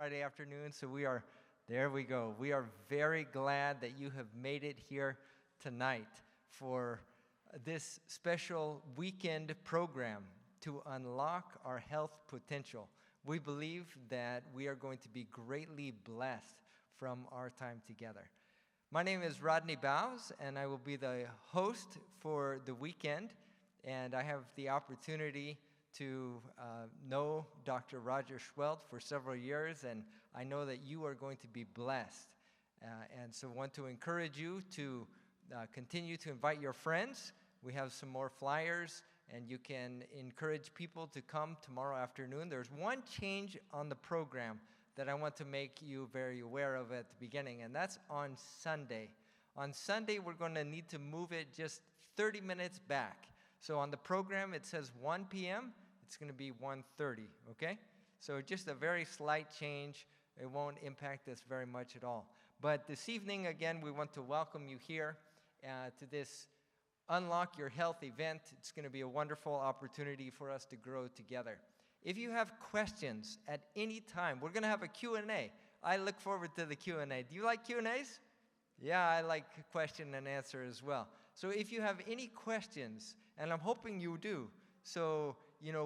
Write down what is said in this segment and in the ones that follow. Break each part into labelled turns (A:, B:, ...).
A: Friday afternoon, so there we go. We are very glad that you have made it here tonight for this special weekend program to unlock our health potential. We believe that we are going to be greatly blessed from our time together. My name is Rodney Bowes, and I will be the host for the weekend, and I have the opportunity to know Dr. Roger Schwelt for several years, and I know that you are going to be blessed. And so I want to encourage you to continue to invite your friends. We have some more flyers, and you can encourage people to come tomorrow afternoon. There's one change on the program that I want to make you very aware of at the beginning, and that's on Sunday. On Sunday, we're going to need to move it just 30 minutes back. So on the program, it says 1 p.m., it's going to be 1:30, okay? So just a very slight change. It won't impact us very much at all. But this evening, again, we want to welcome you here to this Unlock Your Health event. It's going to be a wonderful opportunity for us to grow together. If you have questions at any time, we're going to have a Q&A. I look forward to the Q&A. Do you like Q&As? Yeah, I like question and answer as well. So if you have any questions, and I'm hoping you do, so,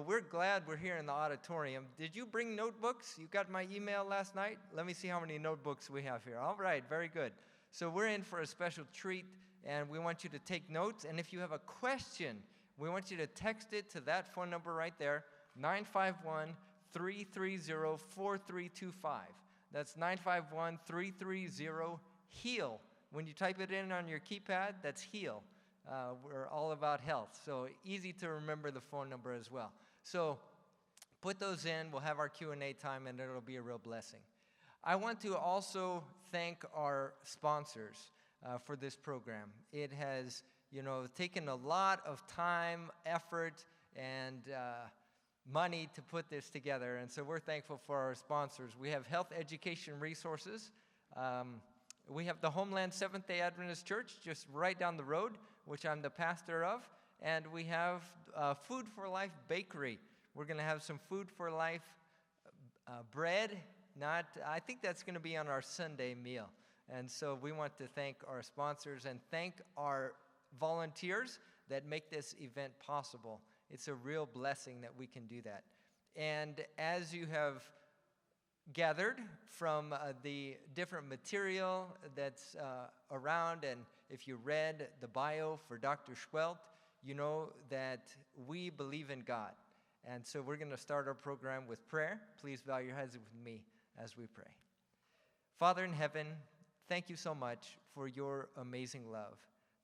A: we're glad we're here in the auditorium. Did you bring notebooks? You got my email last night? Let me see how many notebooks we have here. All right, very good. So we're in for a special treat, and we want you to take notes. And if you have a question, we want you to text it to that phone number right there, 951-330-4325. That's 951-330-HEAL. When you type it in on your keypad, that's HEAL. We're all about health, so easy to remember the phone number as well. So put those in. We'll have our Q&A time, and it'll be a real blessing. I want to also thank our sponsors for this program. It has, taken a lot of time, effort, and money to put this together, and so we're thankful for our sponsors. We have Health Education Resources. We have the Homeland Seventh-day Adventist Church just right down the road, which I'm the pastor of, and we have Food for Life Bakery. We're going to have some Food for Life bread. I think that's going to be on our Sunday meal. And so we want to thank our sponsors and thank our volunteers that make this event possible. It's a real blessing that we can do that. And as you have gathered from the different material that's around, and if you read the bio for Dr. Schwelt, you know that we believe in God. And so we're going to start our program with prayer. Please bow your heads with me as we pray. Father in heaven, thank you so much for your amazing love.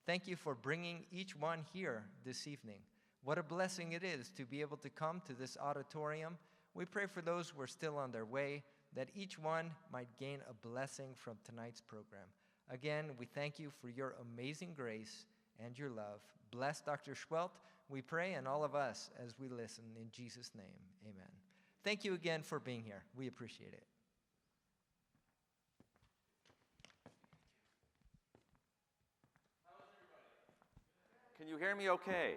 A: Thank you for bringing each one here this evening. What a blessing it is to be able to come to this auditorium. We pray for those who are still on their way, that each one might gain a blessing from tonight's program. Again, we thank you for your amazing grace and your love. Bless Dr. Schwelt, we pray, and all of us as we listen. In Jesus' name, amen. Thank you again for being here. We appreciate it.
B: Can you hear me okay?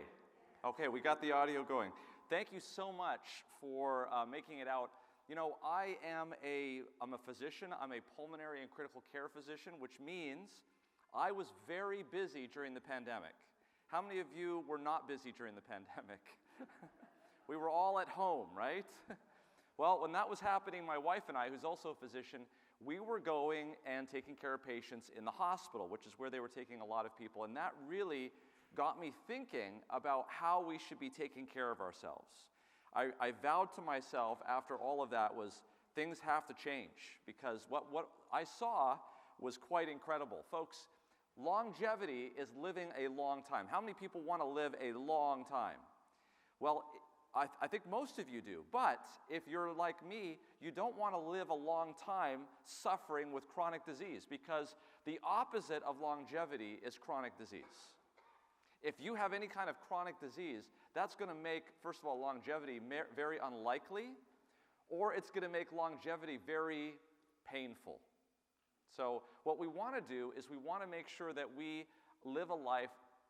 B: Okay, we got the audio going. Thank you so much for making it out. I'm a physician. I'm a pulmonary and critical care physician, which means I was very busy during the pandemic. How many of you were not busy during the pandemic? We were all at home, right? Well, when that was happening, my wife and I, who's also a physician, we were going and taking care of patients in the hospital, which is where they were taking a lot of people, and that really got me thinking about how we should be taking care of ourselves. I vowed to myself after all of that was things have to change, because what I saw was quite incredible. Folks, longevity is living a long time. How many people want to live a long time? Well, I think most of you do, but if you're like me, you don't want to live a long time suffering with chronic disease, because the opposite of longevity is chronic disease. If you have any kind of chronic disease, that's going to make, first of all, longevity very unlikely, or it's going to make longevity very painful. So what we want to do is we want to make sure that we live a life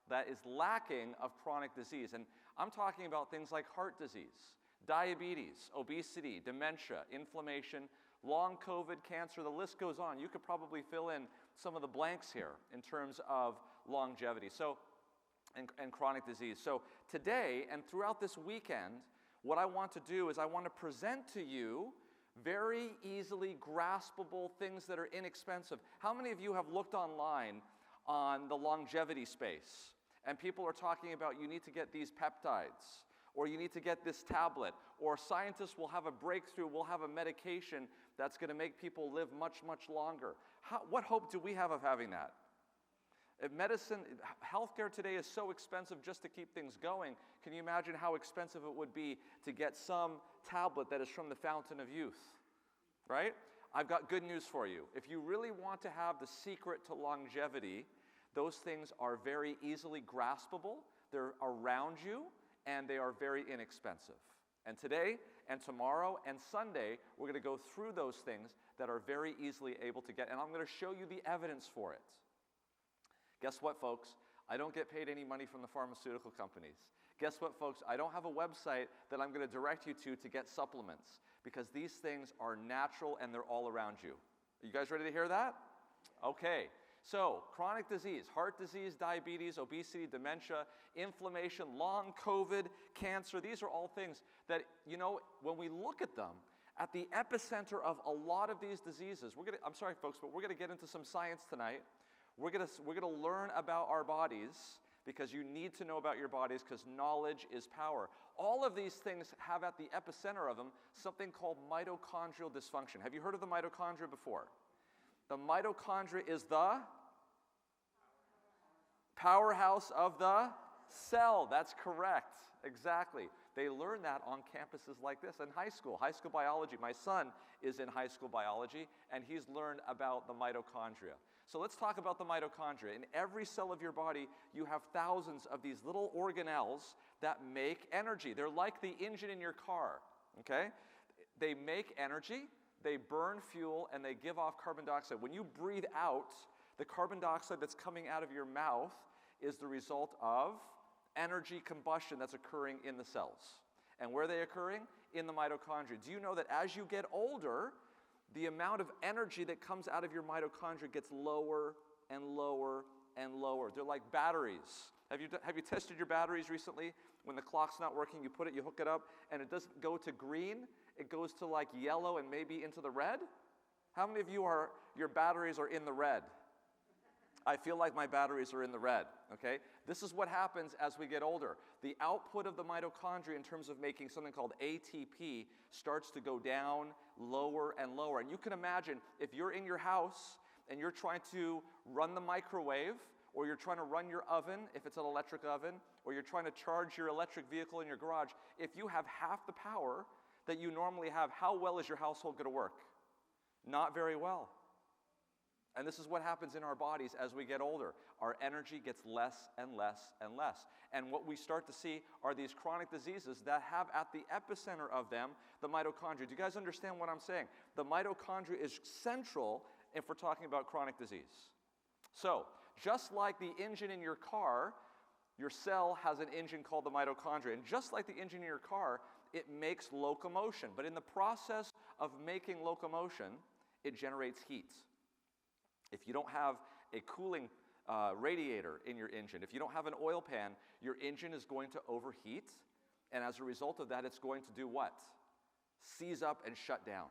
B: that is lacking of chronic disease. And I'm talking about things like heart disease, diabetes, obesity, dementia, inflammation, long COVID, cancer, the list goes on. You could probably fill in some of the blanks here in terms of longevity and chronic disease. So today and throughout this weekend, what I want to do is I want to present to you very easily graspable things that are inexpensive. How many of you have looked online on the longevity space and people are talking about you need to get these peptides, or you need to get this tablet, or scientists will have a breakthrough, will have a medication that's going to make people live much, much longer? What hope do we have of having that? Healthcare today is so expensive just to keep things going. Can you imagine how expensive it would be to get some tablet that is from the fountain of youth, right? I've got good news for you. If you really want to have the secret to longevity, those things are very easily graspable. They're around you, and they are very inexpensive. And today and tomorrow and Sunday, we're going to go through those things that are very easily able to get, and I'm going to show you the evidence for it. Guess what, folks? I don't get paid any money from the pharmaceutical companies. Guess what, folks? I don't have a website that I'm going to direct you to get supplements, because these things are natural and they're all around you. Are you guys ready to hear that? Okay. So, chronic disease, heart disease, diabetes, obesity, dementia, inflammation, long COVID, cancer, these are all things that, you know, when we look at them, at the epicenter of a lot of these diseases, I'm sorry, folks, but we're going to get into some science tonight. We're going to learn about our bodies, because you need to know about your bodies, because knowledge is power. All of these things have at the epicenter of them something called mitochondrial dysfunction. Have you heard of the mitochondria before? The mitochondria is the powerhouse of the cell. That's correct. Exactly. They learn that on campuses like this in high school biology. My son is in high school biology, and he's learned about the mitochondria. So let's talk about the mitochondria. In every cell of your body, you have thousands of these little organelles that make energy. They're like the engine in your car, okay? They make energy, they burn fuel, and they give off carbon dioxide. When you breathe out, the carbon dioxide that's coming out of your mouth is the result of energy combustion that's occurring in the cells. And where are they occurring? In the mitochondria. Do you know that as you get older, the amount of energy that comes out of your mitochondria gets lower and lower and lower? They're like batteries. Have you tested your batteries recently? When the clock's not working, you hook it up, and it doesn't go to green. It goes to like yellow and maybe into the red. How many of your batteries are in the red? I feel like my batteries are in the red, okay? This is what happens as we get older. The output of the mitochondria in terms of making something called ATP starts to go down lower and lower. And you can imagine if you're in your house and you're trying to run the microwave, or you're trying to run your oven, if it's an electric oven, or you're trying to charge your electric vehicle in your garage, if you have half the power that you normally have, how well is your household going to work? Not very well. And this is what happens in our bodies as we get older. Our energy gets less and less and less. And what we start to see are these chronic diseases that have at the epicenter of them the mitochondria. Do you guys understand what I'm saying? The mitochondria is central if we're talking about chronic disease. So, just like the engine in your car, your cell has an engine called the mitochondria. And just like the engine in your car, it makes locomotion. But in the process of making locomotion, it generates heat. If you don't have a cooling radiator in your engine, if you don't have an oil pan, your engine is going to overheat, and as a result of that, it's going to do what? Seize up and shut down.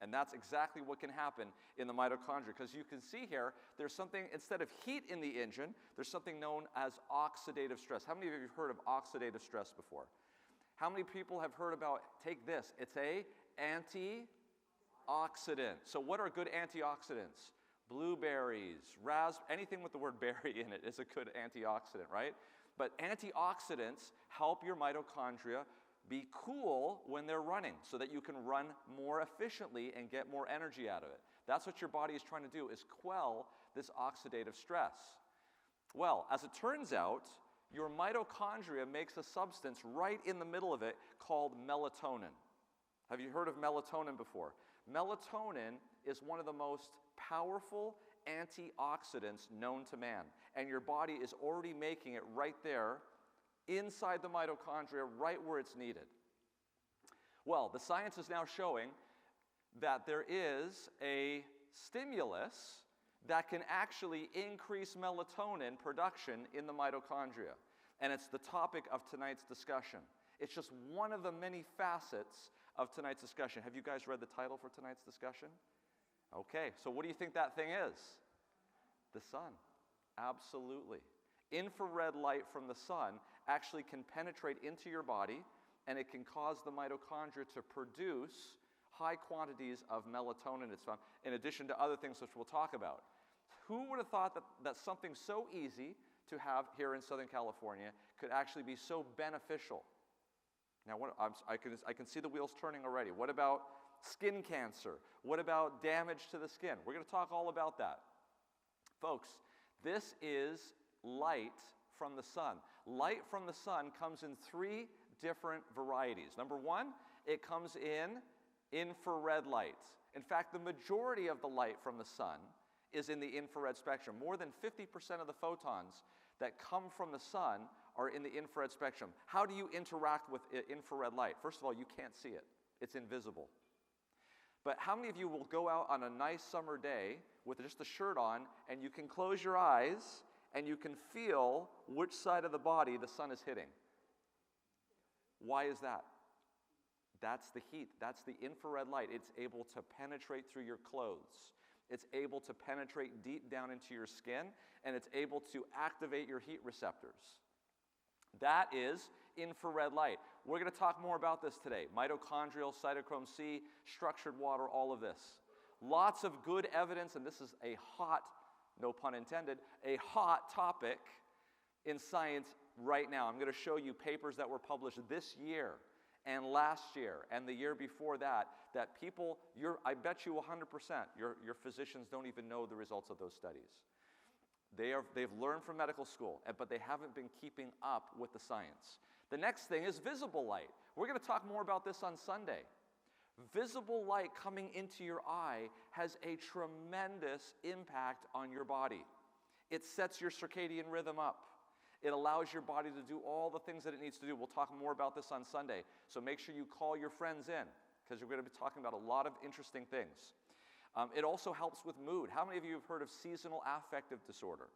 B: And that's exactly what can happen in the mitochondria, because you can see here, there's something, instead of heat in the engine, there's something known as oxidative stress. How many of you have heard of oxidative stress before? How many people have heard about, take this, it's a antioxidant. So what are good antioxidants? Blueberries, anything with the word berry in it is a good antioxidant, right? But antioxidants help your mitochondria be cool when they're running so that you can run more efficiently and get more energy out of it. That's what your body is trying to do, is quell this oxidative stress. Well, as it turns out, your mitochondria makes a substance right in the middle of it called melatonin. Have you heard of melatonin before? Melatonin is one of the most powerful antioxidants known to man, and your body is already making it right there inside the mitochondria, right where it's needed. Well, the science is now showing that there is a stimulus that can actually increase melatonin production in the mitochondria. And it's the topic of tonight's discussion. It's just one of the many facets of tonight's discussion. Have you guys read the title for tonight's discussion? Okay, so what do you think that thing is? The sun. Absolutely. Infrared light from the sun actually can penetrate into your body, and it can cause the mitochondria to produce high quantities of melatonin, it's found, in addition to other things which we'll talk about. Who would have thought that something so easy to have here in Southern California could actually be so beneficial? Now, I can see the wheels turning already. What about skin cancer? What about damage to the skin? We're going to talk all about that. Folks, this is light from the sun. Light from the sun comes in 3 different varieties. Number 1, it comes in infrared light. In fact, the majority of the light from the sun is in the infrared spectrum. More than 50% of the photons that come from the sun are in the infrared spectrum. How do you interact with infrared light? First of all, you can't see it. It's invisible. But how many of you will go out on a nice summer day with just a shirt on, and you can close your eyes and you can feel which side of the body the sun is hitting? Why is that? That's the heat. That's the infrared light. It's able to penetrate through your clothes. It's able to penetrate deep down into your skin, and it's able to activate your heat receptors. That is infrared light. We're going to talk more about this today. Mitochondrial, cytochrome C, structured water, all of this. Lots of good evidence, and this is a hot, no pun intended, a hot topic in science right now. I'm going to show you papers that were published this year and last year and the year before that people, I bet you 100%, your physicians don't even know the results of those studies. They've learned from medical school, but they haven't been keeping up with the science. The next thing is visible light. We're going to talk more about this on Sunday. Visible light coming into your eye has a tremendous impact on your body. It sets your circadian rhythm up. It allows your body to do all the things that it needs to do. We'll talk more about this on Sunday. So make sure you call your friends in, because we're going to be talking about a lot of interesting things. It also helps with mood. How many of you have heard of seasonal affective disorder?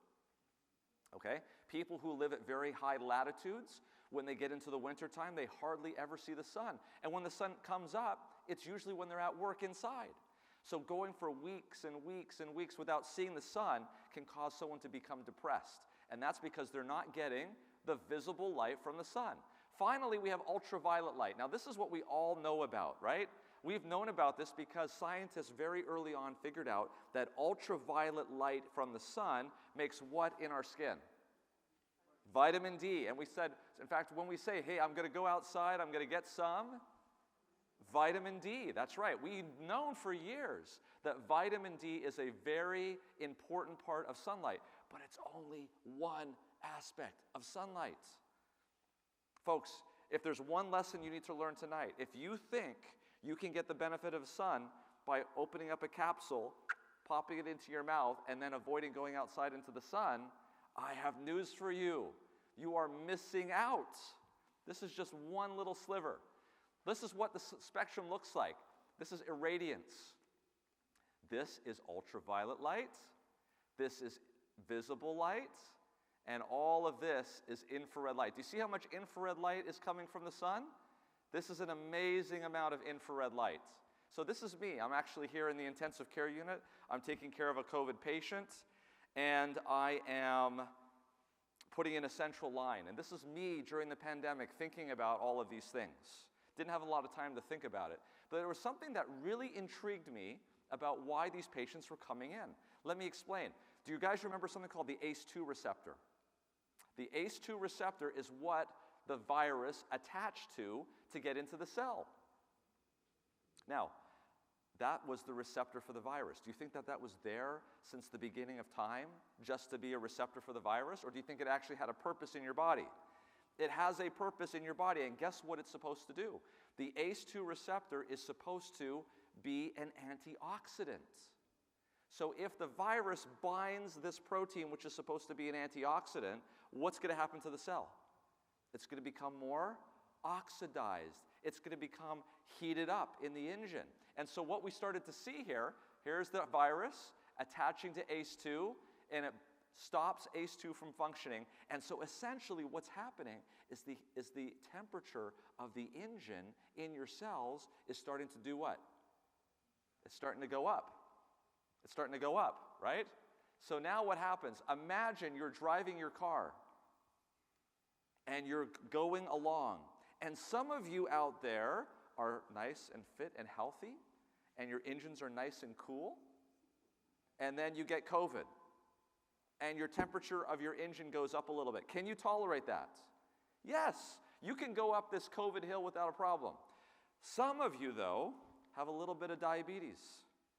B: Okay? People who live at very high latitudes, when they get into the wintertime, they hardly ever see the sun. And when the sun comes up, it's usually when they're at work inside. So going for weeks and weeks and weeks without seeing the sun can cause someone to become depressed. And that's because they're not getting the visible light from the sun. Finally, we have ultraviolet light. Now, this is what we all know about, right? We've known about this because scientists very early on figured out that ultraviolet light from the sun makes what in our skin? Vitamin D. And we said, in fact, when we say, hey, I'm going to go outside, I'm going to get some vitamin D. That's right. We've known for years that vitamin D is a very important part of sunlight, but it's only one aspect of sunlight. Folks, if there's one lesson you need to learn tonight, if you think you can get the benefit of sun by opening up a capsule, popping it into your mouth, and then avoiding going outside into the sun, I have news for you. You are missing out. This is just one little sliver. This is what the spectrum looks like. This is irradiance. This is ultraviolet light. This is visible light. And all of this is infrared light. Do you see how much infrared light is coming from the sun? This is an amazing amount of infrared light. So this is me. I'm actually here in the intensive care unit. I'm taking care of a COVID patient, and I am putting in a central line. And this is me during the pandemic thinking about all of these things. Didn't have a lot of time to think about it. But there was something that really intrigued me about why these patients were coming in. Let me explain. Do you guys remember something called the ACE2 receptor? The ACE2 receptor is what the virus attached to get into the cell. Now, that was the receptor for the virus. Do you think that that was there since the beginning of time, just to be a receptor for the virus? Or do you think it actually had a purpose in your body? It has a purpose in your body, and guess what it's supposed to do? The ACE2 receptor is supposed to be an antioxidant. So if the virus binds this protein, which is supposed to be an antioxidant, what's going to happen to the cell? It's going to become more oxidized. It's going to become heated up in the engine. And so what we started to see here, here's the virus attaching to ACE2, and it stops ACE2 from functioning. And so essentially what's happening is the temperature of the engine in your cells is starting to do what? It's starting to go up. It's starting to go up, right? So now what happens? Imagine you're driving your car and you're going along. And some of you out there are nice and fit and healthy, and your engines are nice and cool, and then you get COVID, and your temperature of your engine goes up a little bit. Can you tolerate that? Yes, you can go up this COVID hill without a problem. Some of you, though, have a little bit of diabetes,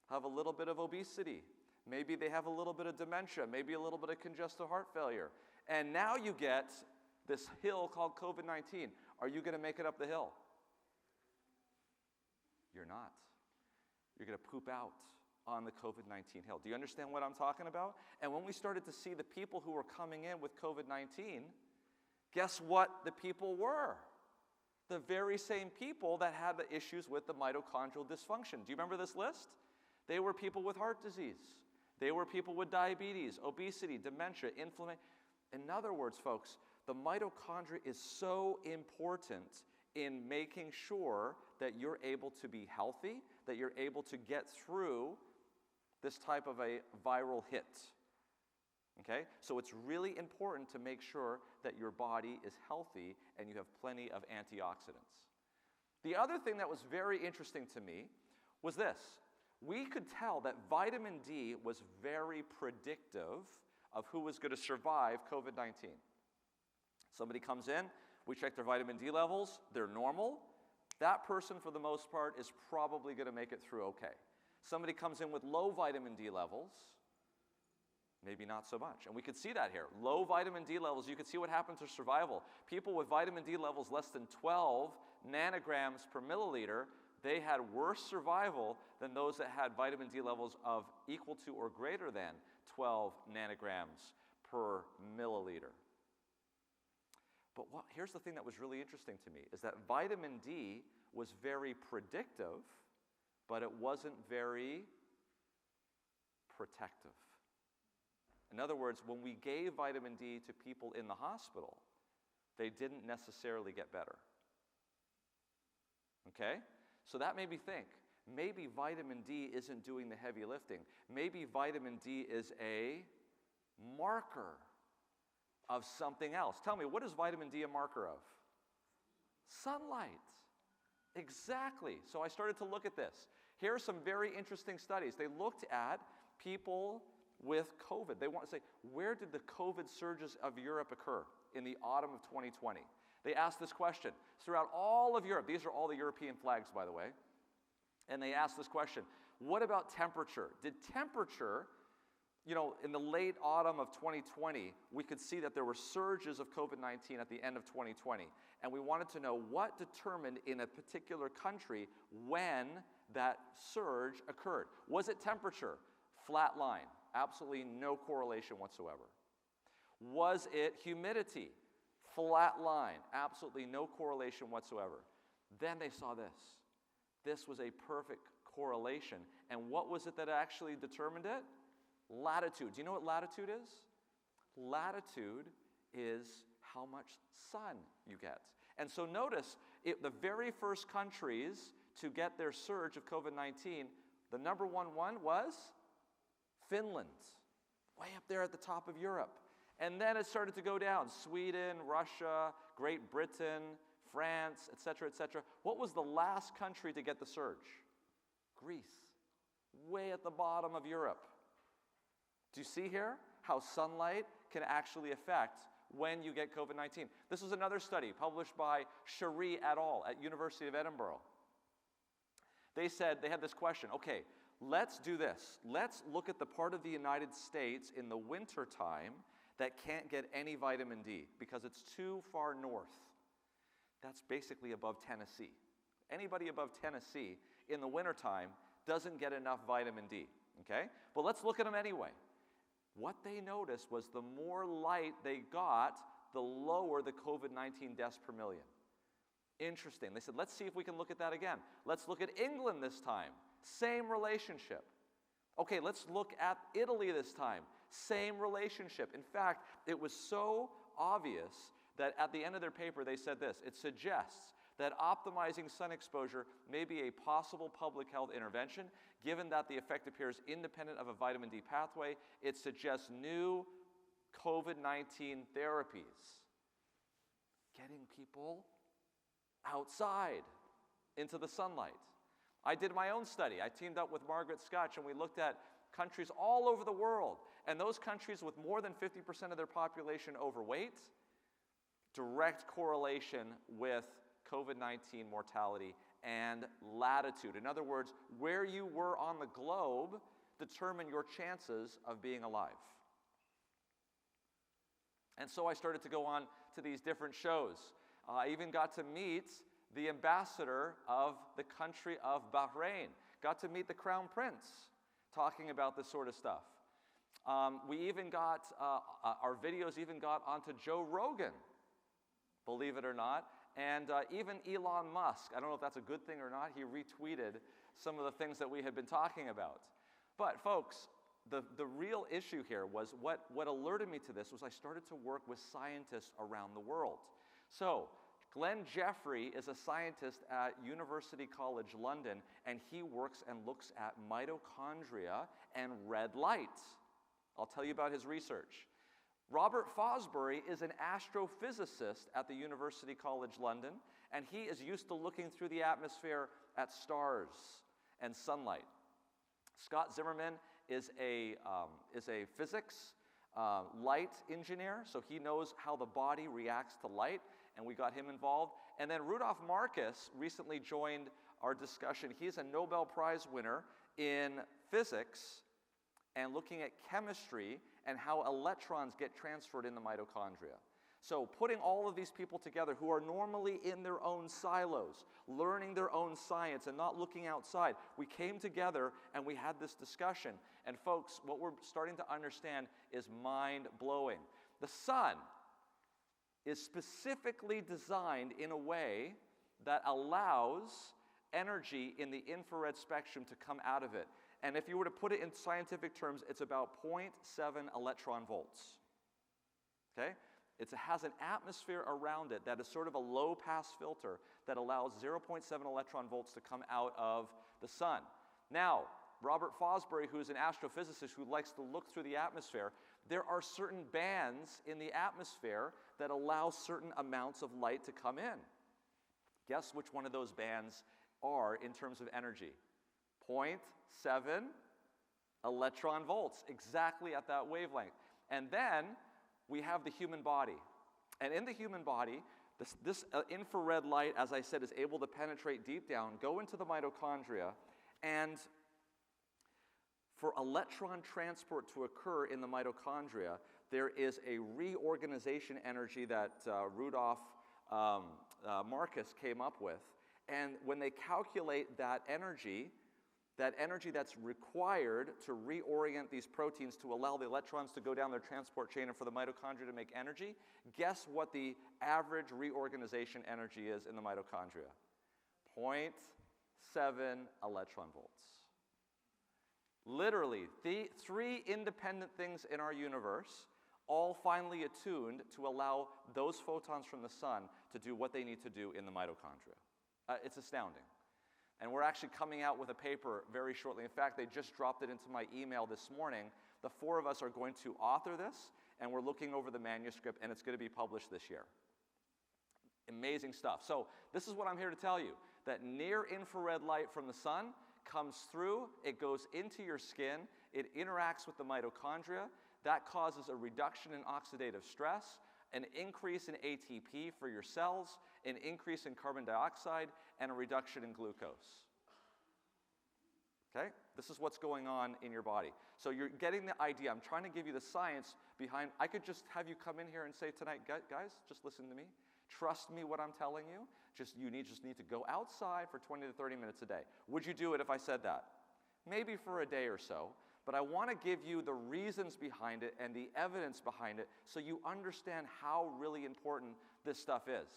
B: have a little bit of obesity. Maybe they have a little bit of dementia, maybe a little bit of congestive heart failure. And now you get this hill called COVID-19. Are you going to make it up the hill? You're not. You're going to poop out on the COVID-19 hill. Do you understand what I'm talking about? And when we started to see the people who were coming in with COVID-19, guess what the people were? The very same people that had the issues with the mitochondrial dysfunction. Do you remember this list? They were people with heart disease. They were people with diabetes, obesity, dementia, inflammation. In other words, folks, the mitochondria is so important in making sure that you're able to be healthy, that you're able to get through this type of a viral hit. Okay? So it's really important to make sure that your body is healthy and you have plenty of antioxidants. The other thing that was very interesting to me was this. We could tell that vitamin D was very predictive of who was going to survive COVID-19. Somebody comes in, we check their vitamin D levels, they're normal. That person, for the most part, is probably going to make it through okay. Somebody comes in with low vitamin D levels, maybe not so much. And we could see that here. Low vitamin D levels, you can see what happens to survival. People with vitamin D levels less than 12 nanograms per milliliter, they had worse survival than those that had vitamin D levels of equal to or greater than 12 nanograms per milliliter. But here's the thing that was really interesting to me, is that vitamin D was very predictive, but it wasn't very protective. In other words, when we gave vitamin D to people in the hospital, they didn't necessarily get better. Okay? So that made me think, maybe vitamin D isn't doing the heavy lifting. Maybe vitamin D is a marker of something else. Tell me, what is vitamin D a marker of? Sunlight. Exactly. So I started to look at this. Here are some very interesting studies. They looked at people with COVID. They want to say, where did the COVID surges of Europe occur in the autumn of 2020? They asked this question. Throughout all of Europe, these are all the European flags, by the way, and they asked this question, what about temperature? Did temperature, in the late autumn of 2020, we could see that there were surges of COVID-19 at the end of 2020, and we wanted to know what determined in a particular country when that surge occurred. Was it temperature? Flat line. Absolutely no correlation whatsoever. Was it humidity? Flat line. Absolutely no correlation whatsoever. Then they saw this. This was a perfect correlation. And what was it that actually determined it? Latitude. Do you know what latitude is? Latitude is how much sun you get. And so notice, the very first countries to get their surge of COVID-19, the number one was Finland, way up there at the top of Europe. And then it started to go down. Sweden, Russia, Great Britain, France, etc., etc. What was the last country to get the surge? Greece, way at the bottom of Europe. Do you see here how sunlight can actually affect when you get COVID-19? This is another study published by Cherie et al. At University of Edinburgh. They said, they had this question, okay, let's do this. Let's look at the part of the United States in the wintertime that can't get any vitamin D because it's too far north. That's basically above Tennessee. Anybody above Tennessee in the wintertime doesn't get enough vitamin D, okay? But let's look at them anyway. What they noticed was the more light they got, the lower the COVID-19 deaths per million. Interesting. They said, let's see if we can look at that again. Let's look at England this time. Same relationship. Okay, let's look at Italy this time. Same relationship. In fact, it was so obvious that at the end of their paper they said this: it suggests that optimizing sun exposure may be a possible public health intervention. Given that the effect appears independent of a vitamin D pathway, it suggests new COVID-19 therapies. Getting people outside into the sunlight. I did my own study. I teamed up with Margaret Scotch, and we looked at countries all over the world. And those countries with more than 50% of their population overweight, direct correlation with COVID-19 mortality and latitude. In other words, where you were on the globe determined your chances of being alive. And so I started to go on to these different shows. I even got to meet the ambassador of the country of Bahrain. Got to meet the Crown Prince talking about this sort of stuff. We even got, our videos even got onto Joe Rogan, believe it or not. And even Elon Musk, I don't know if that's a good thing or not, he retweeted some of the things that we had been talking about. But folks, the real issue here was what alerted me to this was I started to work with scientists around the world. So Glenn Jeffrey is a scientist at University College London, and he works and looks at mitochondria and red light. I'll tell you about his research. Robert Fosbury is an astrophysicist at the University College London, and he is used to looking through the atmosphere at stars and sunlight. Scott Zimmerman is a physics light engineer, so he knows how the body reacts to light, and we got him involved. And then Rudolf Marcus recently joined our discussion. He's a Nobel Prize winner in physics and looking at chemistry and how electrons get transferred in the mitochondria. So putting all of these people together who are normally in their own silos, learning their own science and not looking outside, we came together and we had this discussion. And folks, what we're starting to understand is mind-blowing. The sun is specifically designed in a way that allows energy in the infrared spectrum to come out of it. And if you were to put it in scientific terms, it's about 0.7 electron volts. Okay? It has an atmosphere around it that is sort of a low-pass filter that allows 0.7 electron volts to come out of the sun. Now, Robert Fosbury, who's an astrophysicist who likes to look through the atmosphere, there are certain bands in the atmosphere that allow certain amounts of light to come in. Guess which one of those bands are in terms of energy? 0.7 electron volts, exactly at that wavelength. And then we have the human body. And in the human body, this infrared light, as I said, is able to penetrate deep down, go into the mitochondria, and for electron transport to occur in the mitochondria, there is a reorganization energy that Rudolf Marcus came up with. And when they calculate that energy that's required to reorient these proteins to allow the electrons to go down their transport chain and for the mitochondria to make energy, guess what the average reorganization energy is in the mitochondria? 0.7 electron volts. Literally, the three independent things in our universe all finely attuned to allow those photons from the sun to do what they need to do in the mitochondria. It's astounding. And we're actually coming out with a paper very shortly. In fact, they just dropped it into my email this morning. The four of us are going to author this, and we're looking over the manuscript, and it's going to be published this year. Amazing stuff. So this is what I'm here to tell you, that near-infrared light from the sun comes through, it goes into your skin, it interacts with the mitochondria. That causes a reduction in oxidative stress, an increase in ATP for your cells, an increase in carbon dioxide, and a reduction in glucose. Okay? This is what's going on in your body. So you're getting the idea. I'm trying to give you the science behind. I could just have you come in here and say tonight, guys, just listen to me. Trust me what I'm telling you. You just need to go outside for 20 to 30 minutes a day. Would you do it if I said that? Maybe for a day or so. But I want to give you the reasons behind it and the evidence behind it so you understand how really important this stuff is.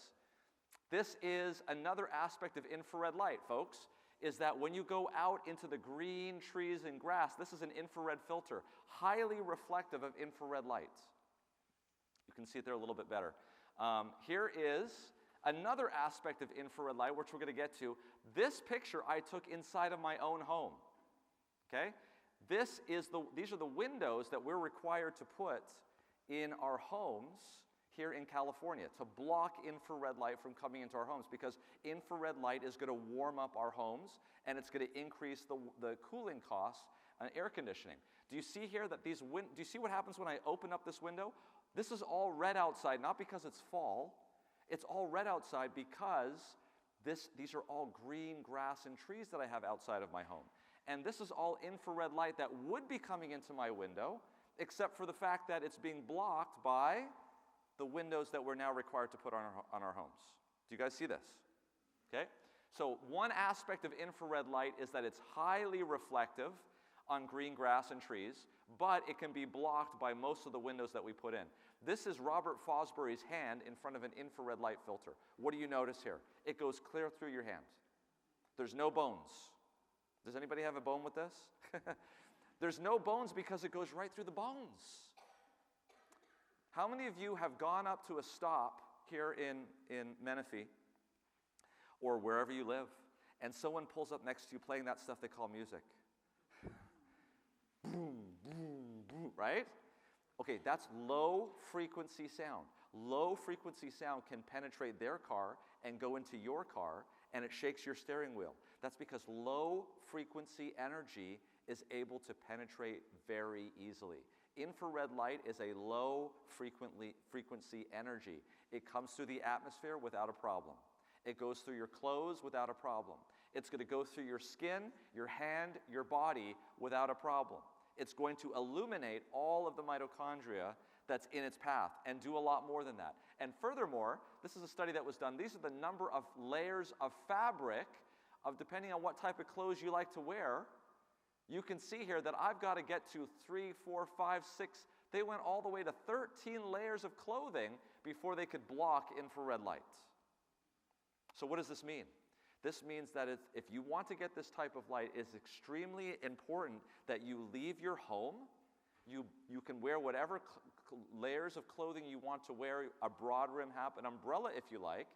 B: This is another aspect of infrared light, folks. is that when you go out into the green trees and grass, this is an infrared filter, highly reflective of infrared light. You can see it there a little bit better. Here is another aspect of infrared light, which we're going to get to. This picture I took inside of my own home. Okay? These are the windows that we're required to put in our homes here in California to block infrared light from coming into our homes, because infrared light is going to warm up our homes and it's going to increase the cooling costs on air conditioning. Do you see here that do you see what happens when I open up this window? This is all red outside, not because it's fall. It's all red outside because these are all green grass and trees that I have outside of my home. And this is all infrared light that would be coming into my window, except for the fact that it's being blocked by the windows that we're now required to put on our homes. Do you guys see this? Okay? So one aspect of infrared light is that it's highly reflective on green grass and trees, but it can be blocked by most of the windows that we put in. This is Robert Fosbury's hand in front of an infrared light filter. What do you notice here? It goes clear through your hand. There's no bones. Does anybody have a bone with this? There's no bones because it goes right through the bones. How many of you have gone up to a stop here in Menifee or wherever you live, and someone pulls up next to you playing that stuff they call music? Boom, boom, boom, right? Okay, that's low frequency sound. Low frequency sound can penetrate their car and go into your car, and it shakes your steering wheel. That's because low frequency energy is able to penetrate very easily. Infrared light is a low frequency energy. It comes through the atmosphere without a problem. It goes through your clothes without a problem. It's going to go through your skin, your hand, your body without a problem. It's going to illuminate all of the mitochondria that's in its path and do a lot more than that. And furthermore, this is a study that was done. These are the number of layers of fabric depending on what type of clothes you like to wear. You can see here that I've got to get to 3, 4, 5, 6. They went all the way to 13 layers of clothing before they could block infrared light. So what does this mean? This means that if you want to get this type of light, it's extremely important that you leave your home. You can wear whatever layers of clothing you want to wear, a broad rim hat, an umbrella if you like,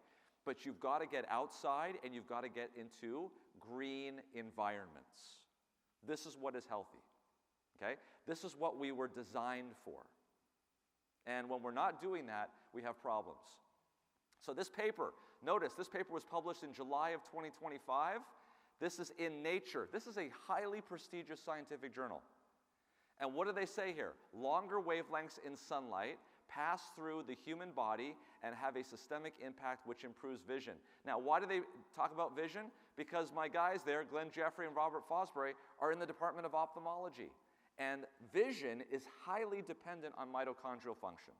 B: but you've got to get outside and you've got to get into green environments. This is what is healthy, okay? This is what we were designed for. And when we're not doing that, we have problems. So this paper, notice, this paper was published in July of 2025. This is in Nature. This is a highly prestigious scientific journal. And what do they say here? Longer wavelengths in sunlight pass through the human body and have a systemic impact which improves vision. Now, why do they talk about vision? Because my guys there, Glenn Jeffrey and Robert Fosbury, are in the Department of Ophthalmology. And vision is highly dependent on mitochondrial function.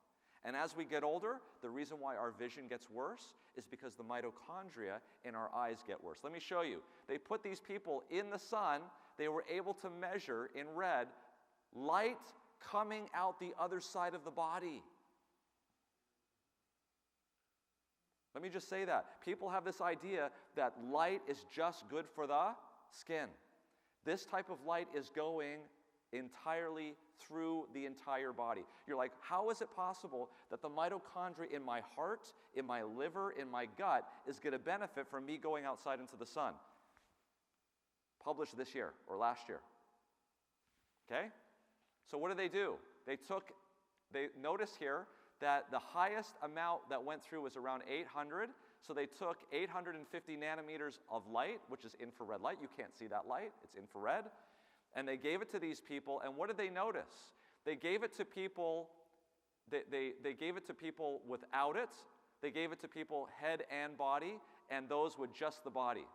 B: And as we get older, the reason why our vision gets worse is because the mitochondria in our eyes get worse. Let me show you. They put these people in the sun. They were able to measure in red light coming out the other side of the body. Let me just say that. People have this idea that light is just good for the skin. This type of light is going entirely through the entire body. You're like, how is it possible that the mitochondria in my heart, in my liver, in my gut is going to benefit from me going outside into the sun? Published this year or last year. Okay? So what do? They notice here that the highest amount that went through was around 800. So they took 850 nanometers of light, which is infrared light. You can't see that light. It's infrared. And they gave it to these people, and what did they notice? They gave it to people, they gave it to people without it. They gave it to people head and body, and those with just the body.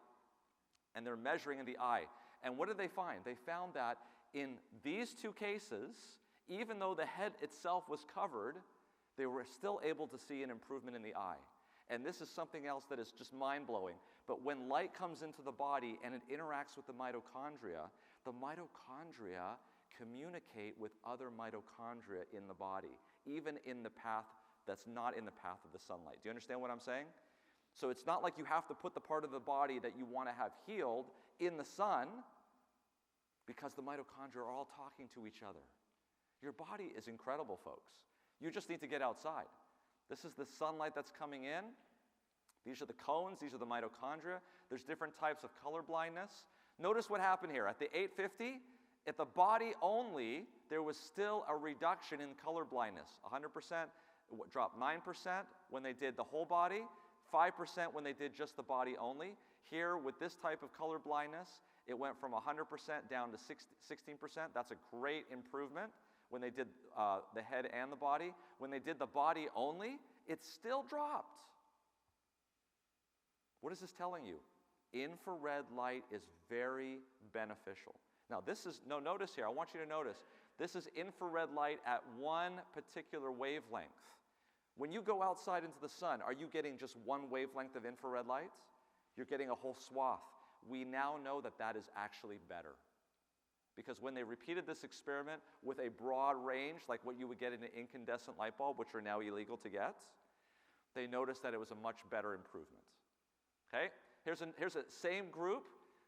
B: And they're measuring in the eye. And what did they find? They found that in these two cases, even though the head itself was covered, they were still able to see an improvement in the eye. And this is something else that is just mind-blowing. But when light comes into the body and it interacts with the mitochondria communicate with other mitochondria in the body, even in the path that's not in the path of the sunlight. Do you understand what I'm saying? So it's not like you have to put the part of the body that you want to have healed in the sun, because the mitochondria are all talking to each other. Your body is incredible, folks. You just need to get outside. This is the sunlight that's coming in. These are the cones. These are the mitochondria. There's different types of color blindness. Notice what happened here. At the 850, at the body only, there was still a reduction in color blindness. 100% dropped 9% when they did the whole body, 5% when they did just the body only. Here, with this type of color blindness, it went from 100% down to 16%. That's a great improvement when they did the head and the body. When they did the body only, it still dropped. What is this telling you? Infrared light is very beneficial. Now this is, notice here, I want you to notice, this is infrared light at one particular wavelength. When you go outside into the sun, are you getting just one wavelength of infrared light? You're getting a whole swath. We now know that that is actually better. Because when they repeated this experiment with a broad range, like what you would get in an incandescent light bulb, which are now illegal to get, they noticed that it was a much better improvement. Okay? Here's a same group.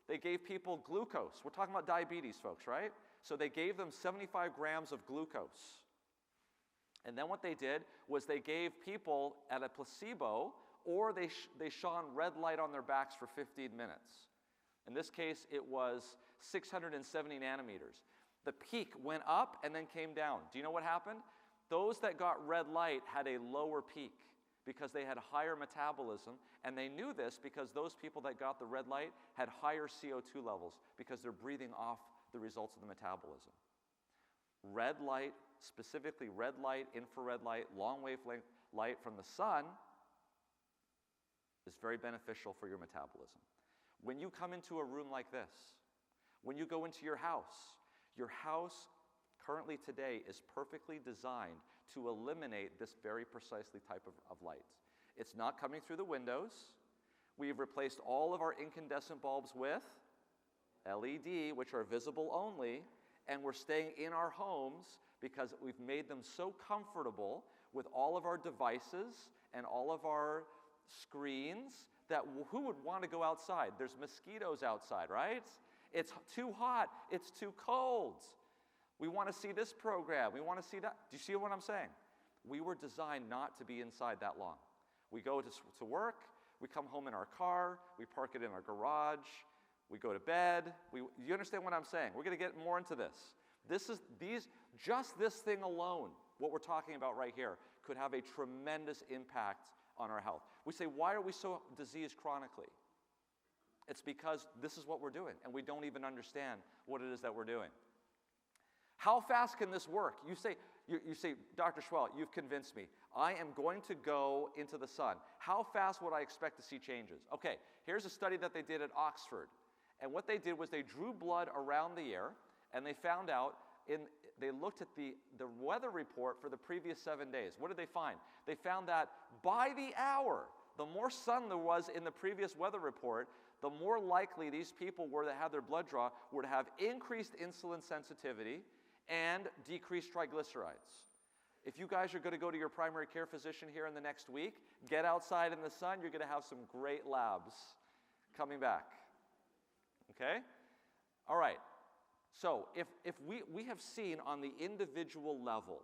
B: They gave people glucose. We're talking about diabetes, folks, right? So they gave them 75 grams of glucose. And then what they did was they gave people at a placebo, or they shone red light on their backs for 15 minutes. In this case, it was 670 nanometers. The peak went up and then came down. Do you know what happened? Those that got red light had a lower peak because they had higher metabolism, and they knew this because those people that got the red light had higher CO2 levels because they're breathing off the results of the metabolism. Red light, specifically red light, infrared light, long wavelength light from the sun is very beneficial for your metabolism. When you come into a room like this, when you go into your house currently today is perfectly designed to eliminate this very precisely type of light. It's not coming through the windows. We've replaced all of our incandescent bulbs with LED, which are visible only, and we're staying in our homes because we've made them so comfortable with all of our devices and all of our screens that who would want to go outside? There's mosquitoes outside, right? It's too hot. It's too cold. We want to see this program. We want to see that. Do you see what I'm saying? We were designed not to be inside that long. We go to work. We come home in our car. We park it in our garage. We go to bed. You understand what I'm saying? We're going to get more into this. Just this thing alone, what we're talking about right here, could have a tremendous impact on our health. We say, why are we so diseased chronically? It's because this is what we're doing, and we don't even understand what it is that we're doing. How fast can this work? You say, Dr. Schwell, you've convinced me. I am going to go into the sun. How fast would I expect to see changes? Okay, here's a study that they did at Oxford. And what they did was they drew blood around the ear, and they found out, they looked at the weather report for the previous 7 days. What did they find? They found that by the hour, the more sun there was in the previous weather report, the more likely these people were that had their blood draw were to have increased insulin sensitivity and decreased triglycerides. If you guys are going to go to your primary care physician here in the next week, get outside in the sun, you're going to have some great labs coming back. Okay? All right. So if we have seen on the individual level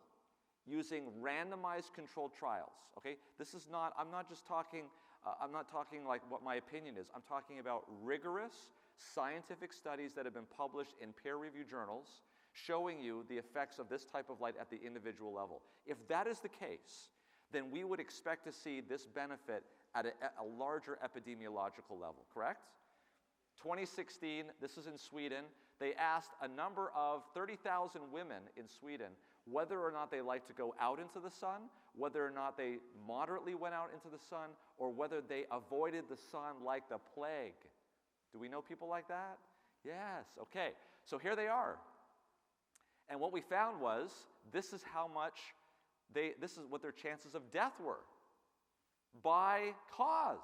B: using randomized controlled trials, okay? This is not, I'm not talking like what my opinion is. I'm talking about rigorous scientific studies that have been published in peer-reviewed journals showing you the effects of this type of light at the individual level. If that is the case, then we would expect to see this benefit at a larger epidemiological level, correct? 2016, this is in Sweden, they asked a number of 30,000 women in Sweden whether or not they like to go out into the sun, whether or not they moderately went out into the sun, or whether they avoided the sun like the plague. Do we know people like that? Yes, okay. So here they are. And what we found was, this is what their chances of death were by cause.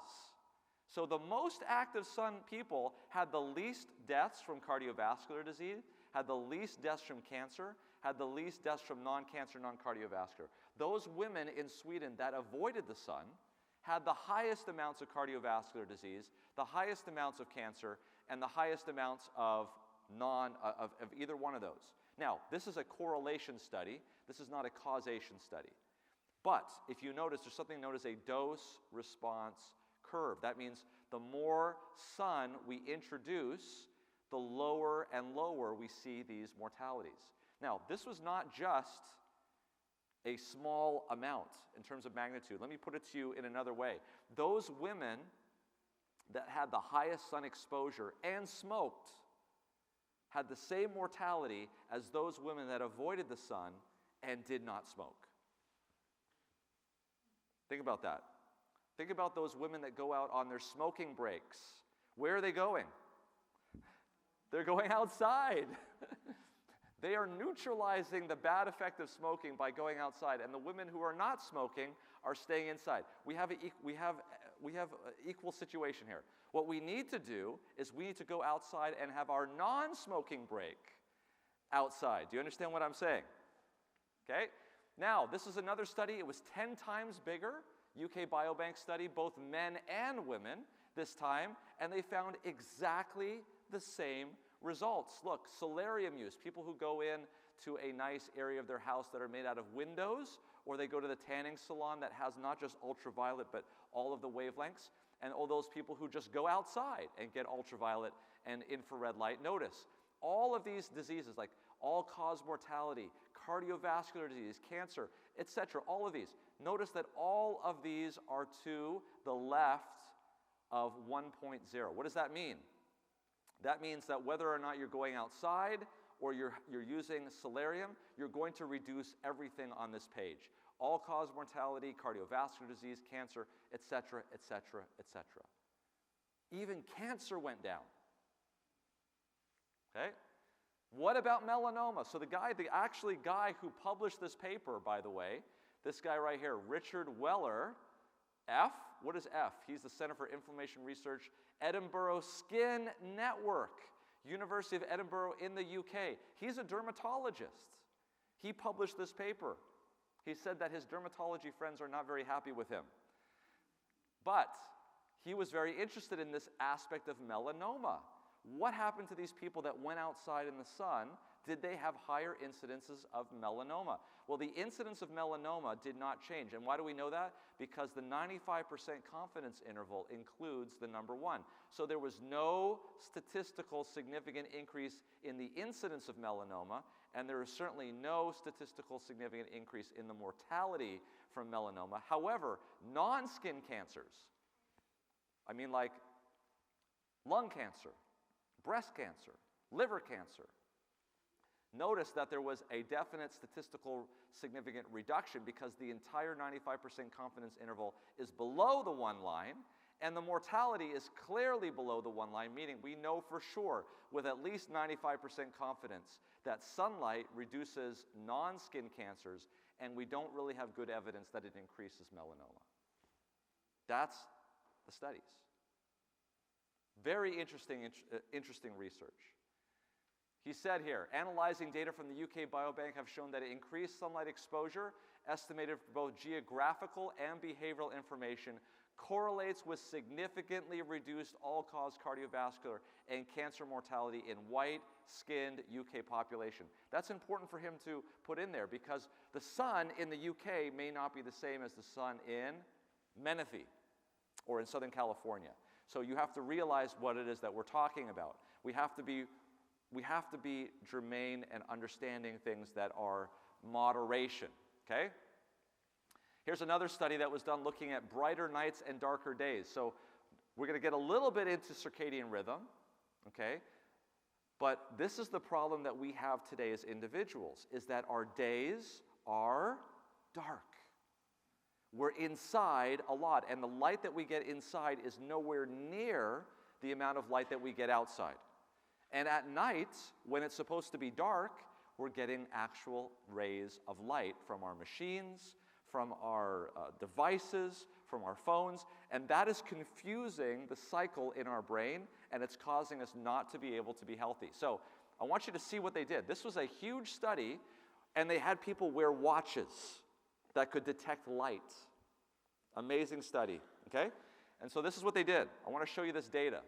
B: So the most active sun people had the least deaths from cardiovascular disease, had the least deaths from cancer, had the least deaths from non-cancer, non-cardiovascular. Those women in Sweden that avoided the sun had the highest amounts of cardiovascular disease, the highest amounts of cancer, and the highest amounts of either one of those. Now, this is a correlation study. This is not a causation study. But if you notice, there's something known as a dose-response curve. That means the more sun we introduce, the lower and lower we see these mortalities. Now, this was not just a small amount in terms of magnitude. Let me put it to you in another way. Those women that had the highest sun exposure and smoked had the same mortality as those women that avoided the sun and did not smoke. Think about that. Think about those women that go out on their smoking breaks. Where are they going? They're going outside. They are neutralizing the bad effect of smoking by going outside, and the women who are not smoking are staying inside. We have an equal situation here. What we need to do is we need to go outside and have our non-smoking break outside. Do you understand what I'm saying? Okay? Now, this is another study. It was 10 times bigger, UK Biobank study, both men and women this time, and they found exactly the same results. Look, solarium use, people who go in to a nice area of their house that are made out of windows, or they go to the tanning salon that has not just ultraviolet, but all of the wavelengths, and all those people who just go outside and get ultraviolet and infrared light. Notice, all of these diseases, like all-cause mortality, cardiovascular disease, cancer, etc., all of these, notice that all of these are to the left of 1.0. What does that mean? That means that whether or not you're going outside or you're using solarium, you're going to reduce everything on this page. All-cause mortality, cardiovascular disease, cancer, etc., etc., etc. Even cancer went down. Okay? What about melanoma? So the guy who published this paper, by the way, this guy right here, Richard Weller, F, what is F? He's the Center for Inflammation Research, Edinburgh Skin Network, University of Edinburgh in the UK. He's a dermatologist. He published this paper. He said that his dermatology friends are not very happy with him. But he was very interested in this aspect of melanoma. What happened to these people that went outside in the sun? Did they have higher incidences of melanoma? Well, the incidence of melanoma did not change. And why do we know that? Because the 95% confidence interval includes the number 1. So there was no statistical significant increase in the incidence of melanoma, and there is certainly no statistical significant increase in the mortality from melanoma. However, non-skin cancers, I mean like lung cancer, breast cancer, liver cancer, notice that there was a definite statistical significant reduction because the entire 95% confidence interval is below the 1 line, and the mortality is clearly below the 1 line, meaning we know for sure with at least 95% confidence that sunlight reduces non-skin cancers, and we don't really have good evidence that it increases melanoma. That's the studies. Very interesting research. He said here, analyzing data from the UK Biobank have shown that increased sunlight exposure, estimated for both geographical and behavioral information, correlates with significantly reduced all-cause cardiovascular and cancer mortality in white-skinned UK population. That's important for him to put in there because the sun in the UK may not be the same as the sun in Menifee or in Southern California. So you have to realize what it is that we're talking about. We have to be germane and understanding things that are moderation, okay? Here's another study that was done looking at brighter nights and darker days. So we're going to get a little bit into circadian rhythm, okay? But this is the problem that we have today as individuals, is that our days are dark. We're inside a lot, and the light that we get inside is nowhere near the amount of light that we get outside. And at night, when it's supposed to be dark, we're getting actual rays of light from our machines, from our devices, from our phones, and that is confusing the cycle in our brain, and it's causing us not to be able to be healthy. So I want you to see what they did. This was a huge study, and they had people wear watches that could detect light. Amazing study, okay? And so this is what they did. I want to show you this data.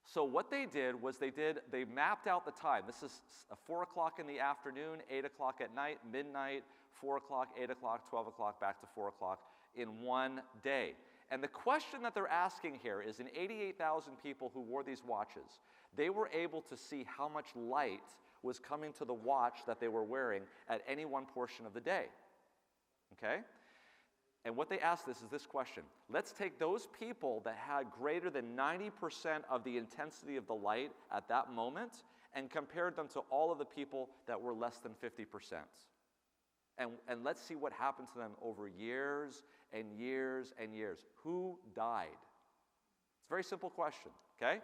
B: So what they did was they mapped out the time. This is 4 o'clock in the afternoon, 8 o'clock at night, midnight, 4 o'clock, 8 o'clock, 12 o'clock, back to 4 o'clock in one day. And the question that they're asking here is, in 88,000 people who wore these watches, they were able to see how much light was coming to the watch that they were wearing at any one portion of the day, okay? And what they asked is this question. Let's take those people that had greater than 90% of the intensity of the light at that moment and compared them to all of the people that were less than 50%. And let's see what happened to them over years and years and years. Who died? It's a very simple question, okay?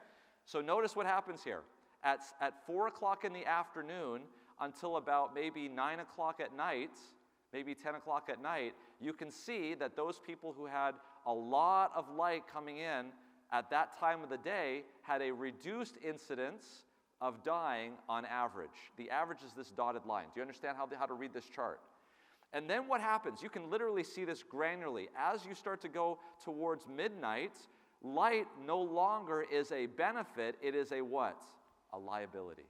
B: So notice what happens here. At 4 o'clock in the afternoon until about maybe 9 o'clock at night, maybe 10 o'clock at night, you can see that those people who had a lot of light coming in at that time of the day had a reduced incidence of dying on average. The average is this dotted line. Do you understand how to read this chart? And then what happens? You can literally see this granularly. As you start to go towards midnight, light no longer is a benefit, it is a what? A liability.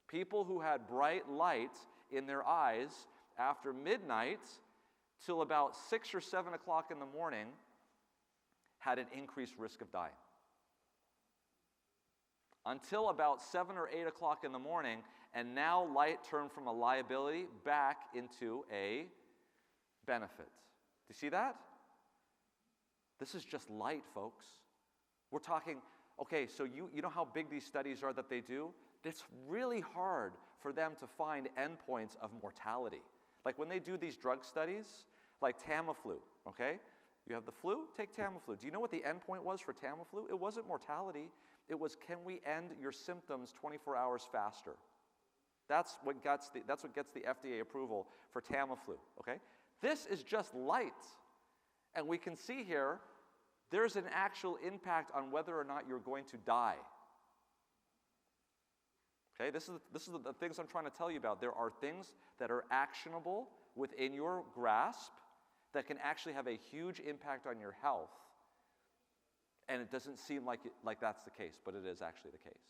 B: People who had bright light in their eyes after midnight till about 6 or 7 o'clock in the morning had an increased risk of dying. Until about 7 or 8 o'clock in the morning, and now light turned from a liability back into a benefit. Do you see that? This is just light, folks. We're talking, okay, so you know how big these studies are that they do? It's really hard for them to find endpoints of mortality. Like when they do these drug studies, like Tamiflu, okay? You have the flu, take Tamiflu. Do you know what the endpoint was for Tamiflu? It wasn't mortality. It was, can we end your symptoms 24 hours faster? That's what gets the FDA approval for Tamiflu, okay? This is just light. And we can see here, there's an actual impact on whether or not you're going to die. Okay, this is the things I'm trying to tell you about. There are things that are actionable within your grasp that can actually have a huge impact on your health. And it doesn't seem like that's the case, but it is actually the case.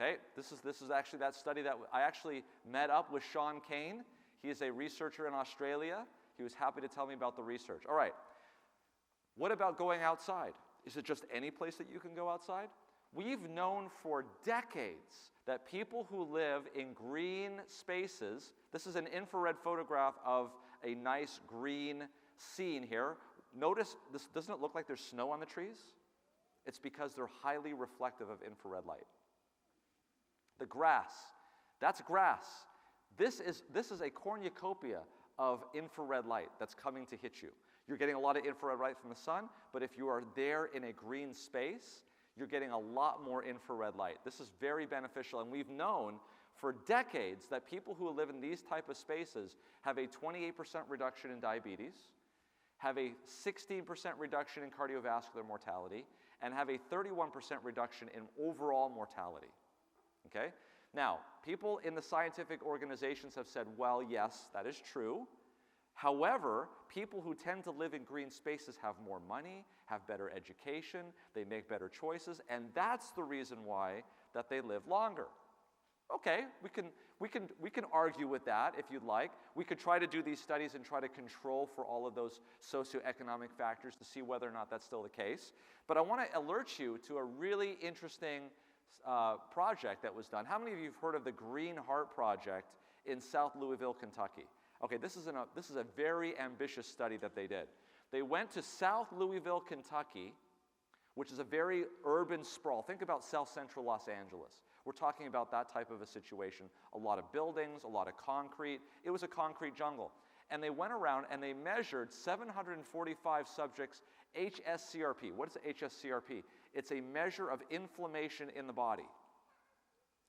B: Okay, this is actually that study that I actually met up with Sean Kane. He is a researcher in Australia. He was happy to tell me about the research. All right, what about going outside? Is it just any place that you can go outside? We've known for decades that people who live in green spaces, this is an infrared photograph of a nice green scene here. Notice, doesn't it look like there's snow on the trees? It's because they're highly reflective of infrared light. The grass, that's grass. This is a cornucopia of infrared light that's coming to hit you. You're getting a lot of infrared light from the sun, but if you are there in a green space, you're getting a lot more infrared light. This is very beneficial, and we've known for decades that people who live in these type of spaces have a 28% reduction in diabetes, have a 16% reduction in cardiovascular mortality, and have a 31% reduction in overall mortality. Okay? Now, people in the scientific organizations have said, well, yes, that is true. However, people who tend to live in green spaces have more money, have better education, they make better choices, and that's the reason why that they live longer. Okay, we can argue with that if you'd like. We could try to do these studies and try to control for all of those socioeconomic factors to see whether or not that's still the case. But I want to alert you to a really interesting project that was done. How many of you have heard of the Green Heart Project in South Louisville, Kentucky? Okay, this is a very ambitious study that they did. They went to South Louisville, Kentucky, which is a very urban sprawl. Think about South Central Los Angeles. We're talking about that type of a situation. A lot of buildings, a lot of concrete. It was a concrete jungle. And they went around and they measured 745 subjects HSCRP. What is HSCRP? It's a measure of inflammation in the body.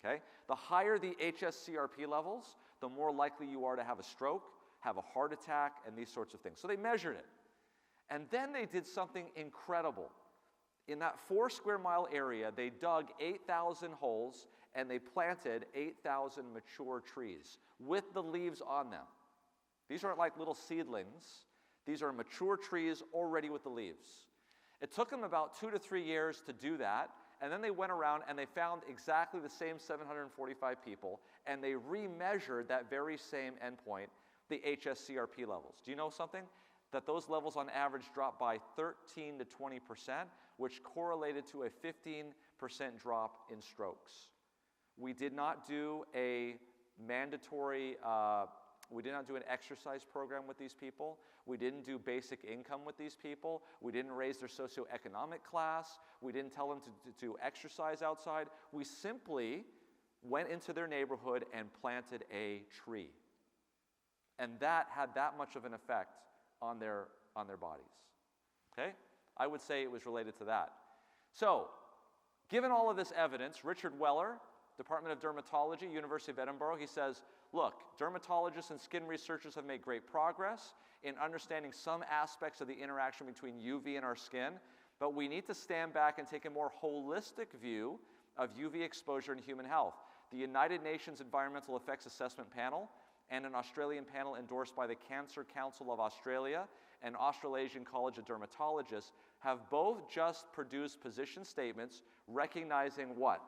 B: Okay? The higher the HSCRP levels, the more likely you are to have a stroke, have a heart attack, and these sorts of things. So they measured it. And then they did something incredible. In that 4 square mile area, they dug 8,000 holes and they planted 8,000 mature trees with the leaves on them. These aren't like little seedlings. These are mature trees already with the leaves. It took them about 2 to 3 years to do that, and then they went around and they found exactly the same 745 people, and they remeasured that very same endpoint, the HSCRP levels. Do you know something? That those levels on average dropped by 13 to 20%, which correlated to a 15% drop in strokes. We did not do a mandatory, we did not do an exercise program with these people. We didn't do basic income with these people. We didn't raise their socioeconomic class. We didn't tell them to exercise outside. We simply went into their neighborhood and planted a tree. And that had that much of an effect on their bodies. Okay? I would say it was related to that. So, given all of this evidence, Richard Weller, Department of Dermatology, University of Edinburgh, he says, look, dermatologists and skin researchers have made great progress in understanding some aspects of the interaction between UV and our skin, but we need to stand back and take a more holistic view of UV exposure in human health. The United Nations Environmental Effects Assessment Panel and an Australian panel endorsed by the Cancer Council of Australia and Australasian College of Dermatologists have both just produced position statements recognizing what?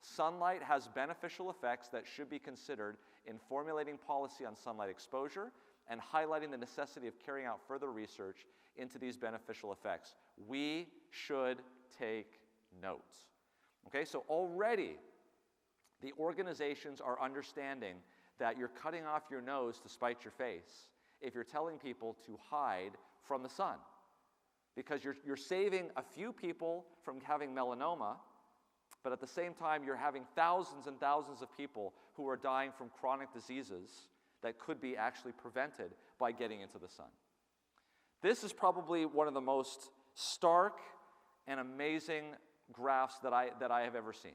B: Sunlight has beneficial effects that should be considered in formulating policy on sunlight exposure and highlighting the necessity of carrying out further research into these beneficial effects. We should take note. Okay, so already the organizations are understanding that you're cutting off your nose to spite your face if you're telling people to hide from the sun. Because you're saving a few people from having melanoma, but at the same time you're having thousands and thousands of people who are dying from chronic diseases that could be actually prevented by getting into the sun. This is probably one of the most stark and amazing graphs that I have ever seen.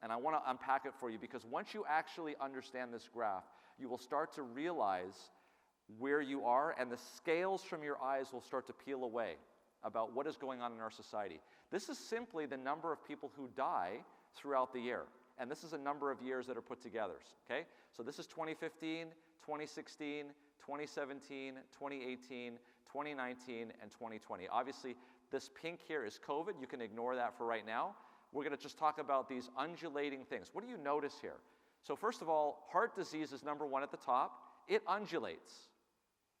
B: And I want to unpack it for you because once you actually understand this graph, you will start to realize where you are, and the scales from your eyes will start to peel away about what is going on in our society. This is simply the number of people who die throughout the year. And this is a number of years that are put together, okay? So this is 2015, 2016, 2017, 2018, 2019, and 2020. Obviously, this pink here is COVID. You can ignore that for right now. We're going to just talk about these undulating things. What do you notice here? So first of all, heart disease is number one at the top. It undulates,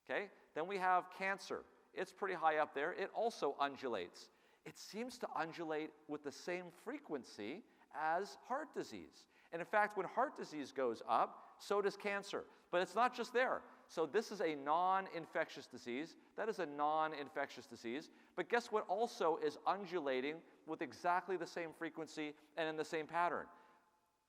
B: okay? Then we have cancer. It's pretty high up there. It also undulates. It seems to undulate with the same frequency as heart disease. And in fact, when heart disease goes up, so does cancer. But it's not just there. So this is a non-infectious disease. That is a non-infectious disease. But guess what also is undulating with exactly the same frequency and in the same pattern?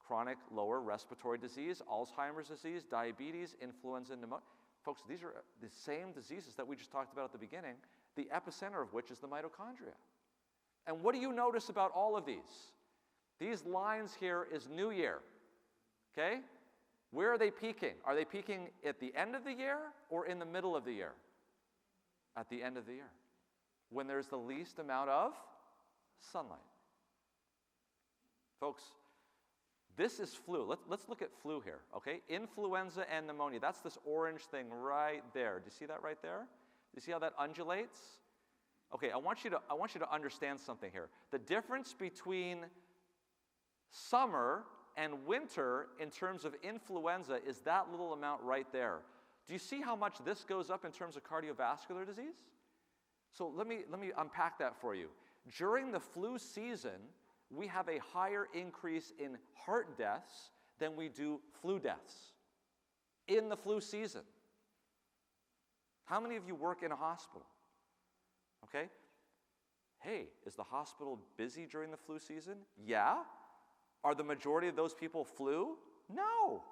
B: Chronic lower respiratory disease, Alzheimer's disease, diabetes, influenza, pneumonia. Folks, these are the same diseases that we just talked about at the beginning, the epicenter of which is the mitochondria. And what do you notice about all of these? These lines here is New Year, okay? Where are they peaking? Are they peaking at the end of the year or in the middle of the year? At the end of the year, when there's the least amount of sunlight. Folks, this is flu. Let's look at flu here, okay? Influenza and pneumonia. That's this orange thing right there. Do you see that right there? Do you see how that undulates? Okay, I want you to understand something here. The difference between summer and winter in terms of influenza is that little amount right there. Do you see how much this goes up in terms of cardiovascular disease? So let me unpack that for you. During the flu season, we have a higher increase in heart deaths than we do flu deaths in the flu season. How many of you work in a hospital? Okay? Hey, is the hospital busy during the flu season? Yeah. Are the majority of those people flu? No.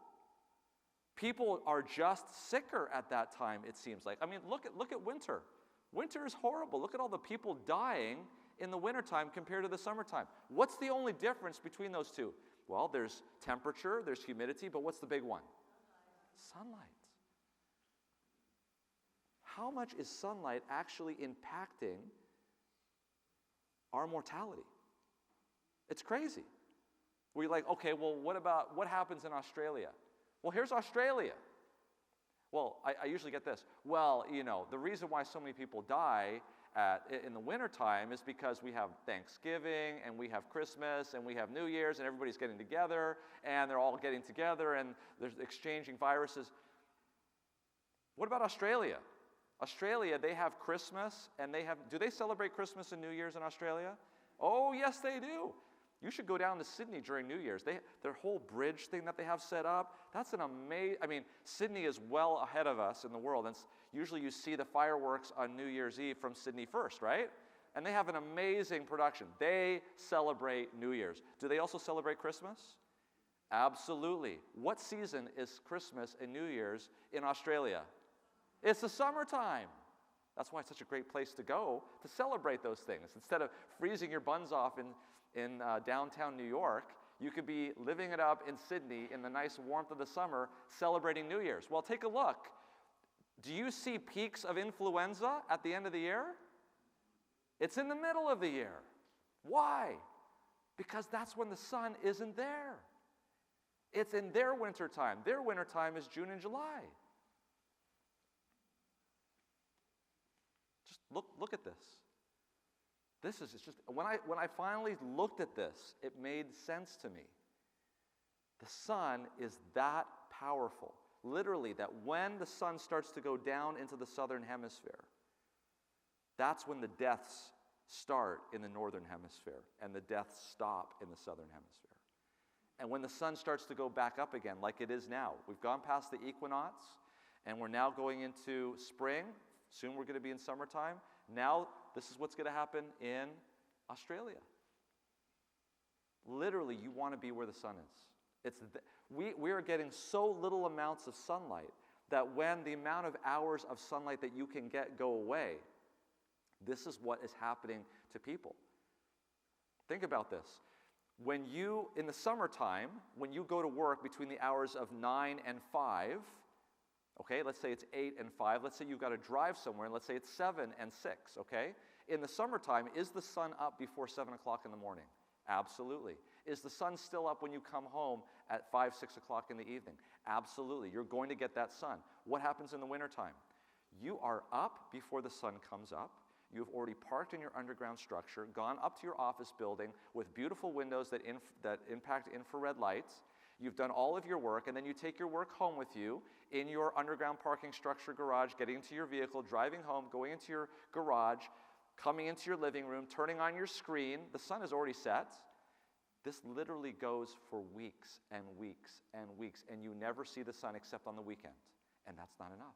B: People are just sicker at that time, it seems like. I mean, look at winter. Winter is horrible. Look at all the people dying in the wintertime compared to the summertime. What's the only difference between those two? Well, there's temperature, there's humidity, but what's the big one? Sunlight. How much is sunlight actually impacting our mortality? It's crazy. We're like, okay, well, what happens in Australia? Well, here's Australia. Well, I usually get this. Well, the reason why so many people die in the wintertime is because we have Thanksgiving and we have Christmas and we have New Year's and everybody's getting together and they're all getting together and they're exchanging viruses. What about Australia? Australia, they have Christmas and do they celebrate Christmas and New Year's in Australia? Oh, yes, they do. You should go down to Sydney during New Year's. Their whole bridge thing that they have set up, that's an amazing, Sydney is well ahead of us in the world. And usually you see the fireworks on New Year's Eve from Sydney first, right? And they have an amazing production. They celebrate New Year's. Do they also celebrate Christmas? Absolutely. What season is Christmas and New Year's in Australia? It's the summertime. That's why it's such a great place to go to celebrate those things. Instead of freezing your buns off in downtown New York, you could be living it up in Sydney in the nice warmth of the summer, celebrating New Year's. Well, take a look. Do you see peaks of influenza at the end of the year? It's in the middle of the year. Why? Because that's when the sun isn't there. It's in their winter time. Their winter time is June and July. Just look at this. This is just, when I finally looked at this, it made sense to me. The sun is that powerful. Literally, that when the sun starts to go down into the southern hemisphere, that's when the deaths start in the northern hemisphere and the deaths stop in the southern hemisphere. And when the sun starts to go back up again, like it is now, we've gone past the equinox and we're now going into spring. Soon we're going to be in summertime. Now, this is what's going to happen in Australia. Literally, you want to be where the sun is. We are getting so little amounts of sunlight that when the amount of hours of sunlight that you can get go away, this is what is happening to people. Think about this. In the summertime, when you go to work between the hours of 9 and 5, okay, let's say it's 8 and 5. Let's say you've got to drive somewhere, and let's say it's 7 and 6, okay? In the summertime, is the sun up before 7 o'clock in the morning? Absolutely. Is the sun still up when you come home at 5, 6 o'clock in the evening? Absolutely. You're going to get that sun. What happens in the wintertime? You are up before the sun comes up. You've already parked in your underground structure, gone up to your office building with beautiful windows that impact infrared lights. You've done all of your work, and then you take your work home with you in your underground parking structure garage, getting into your vehicle, driving home, going into your garage, coming into your living room, turning on your screen. The sun is already set. This literally goes for weeks and weeks and weeks, and you never see the sun except on the weekend, and that's not enough.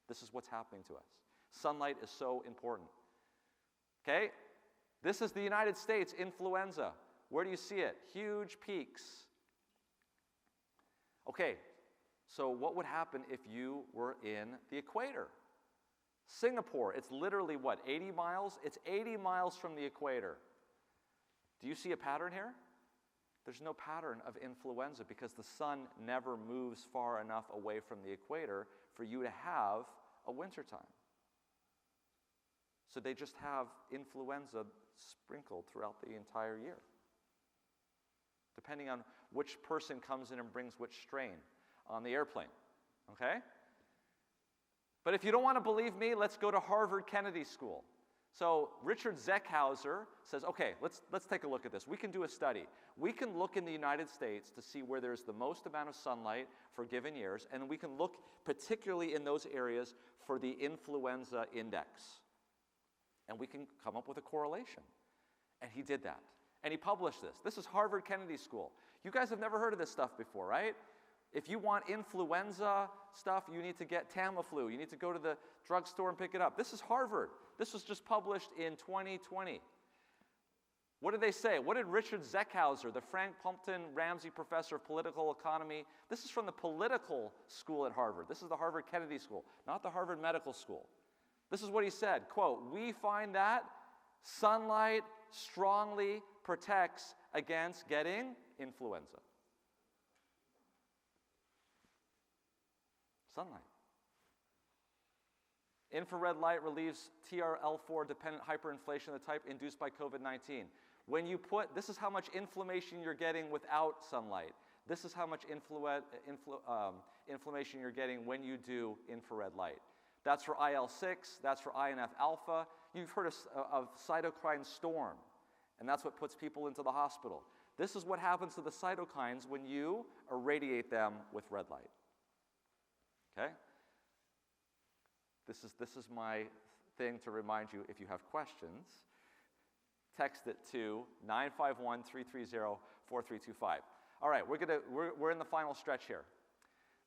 B: This is what's happening to us. Sunlight is so important. Okay? This is the United States influenza. Where do you see it? Huge peaks. Okay, so what would happen if you were in the equator? Singapore, it's literally what, 80 miles? It's 80 miles from the equator. Do you see a pattern here? There's no pattern of influenza because the sun never moves far enough away from the equator for you to have a wintertime. So they just have influenza sprinkled throughout the entire year, depending on which person comes in and brings which strain on the airplane, okay? But if you don't want to believe me, let's go to Harvard Kennedy School. So Richard Zeckhauser says, okay, let's take a look at this. We can do a study. We can look in the United States to see where there's the most amount of sunlight for given years, and we can look particularly in those areas for the influenza index. And we can come up with a correlation. And he did that. And he published this. This is Harvard Kennedy School. You guys have never heard of this stuff before, right? If you want influenza stuff, you need to get Tamiflu. You need to go to the drugstore and pick it up. This is Harvard. This was just published in 2020. What did they say? What did Richard Zeckhauser, the Frank Plumpton Ramsey Professor of Political Economy, this is from the political school at Harvard. This is the Harvard Kennedy School, not the Harvard Medical School. This is what he said, quote, "We find that sunlight strongly protects against getting influenza." Sunlight. Infrared light relieves TRL4-dependent hyperinflation of the type induced by COVID-19. When you this is how much inflammation you're getting without sunlight. This is how much inflammation you're getting when you do infrared light. That's for IL-6, that's for INF-alpha. You've heard of cytokine storm, and that's what puts people into the hospital. This is what happens to the cytokines when you irradiate them with red light. Okay? This is my thing to remind you, if you have questions, text it to 951-330-4325. All right, we're in the final stretch here.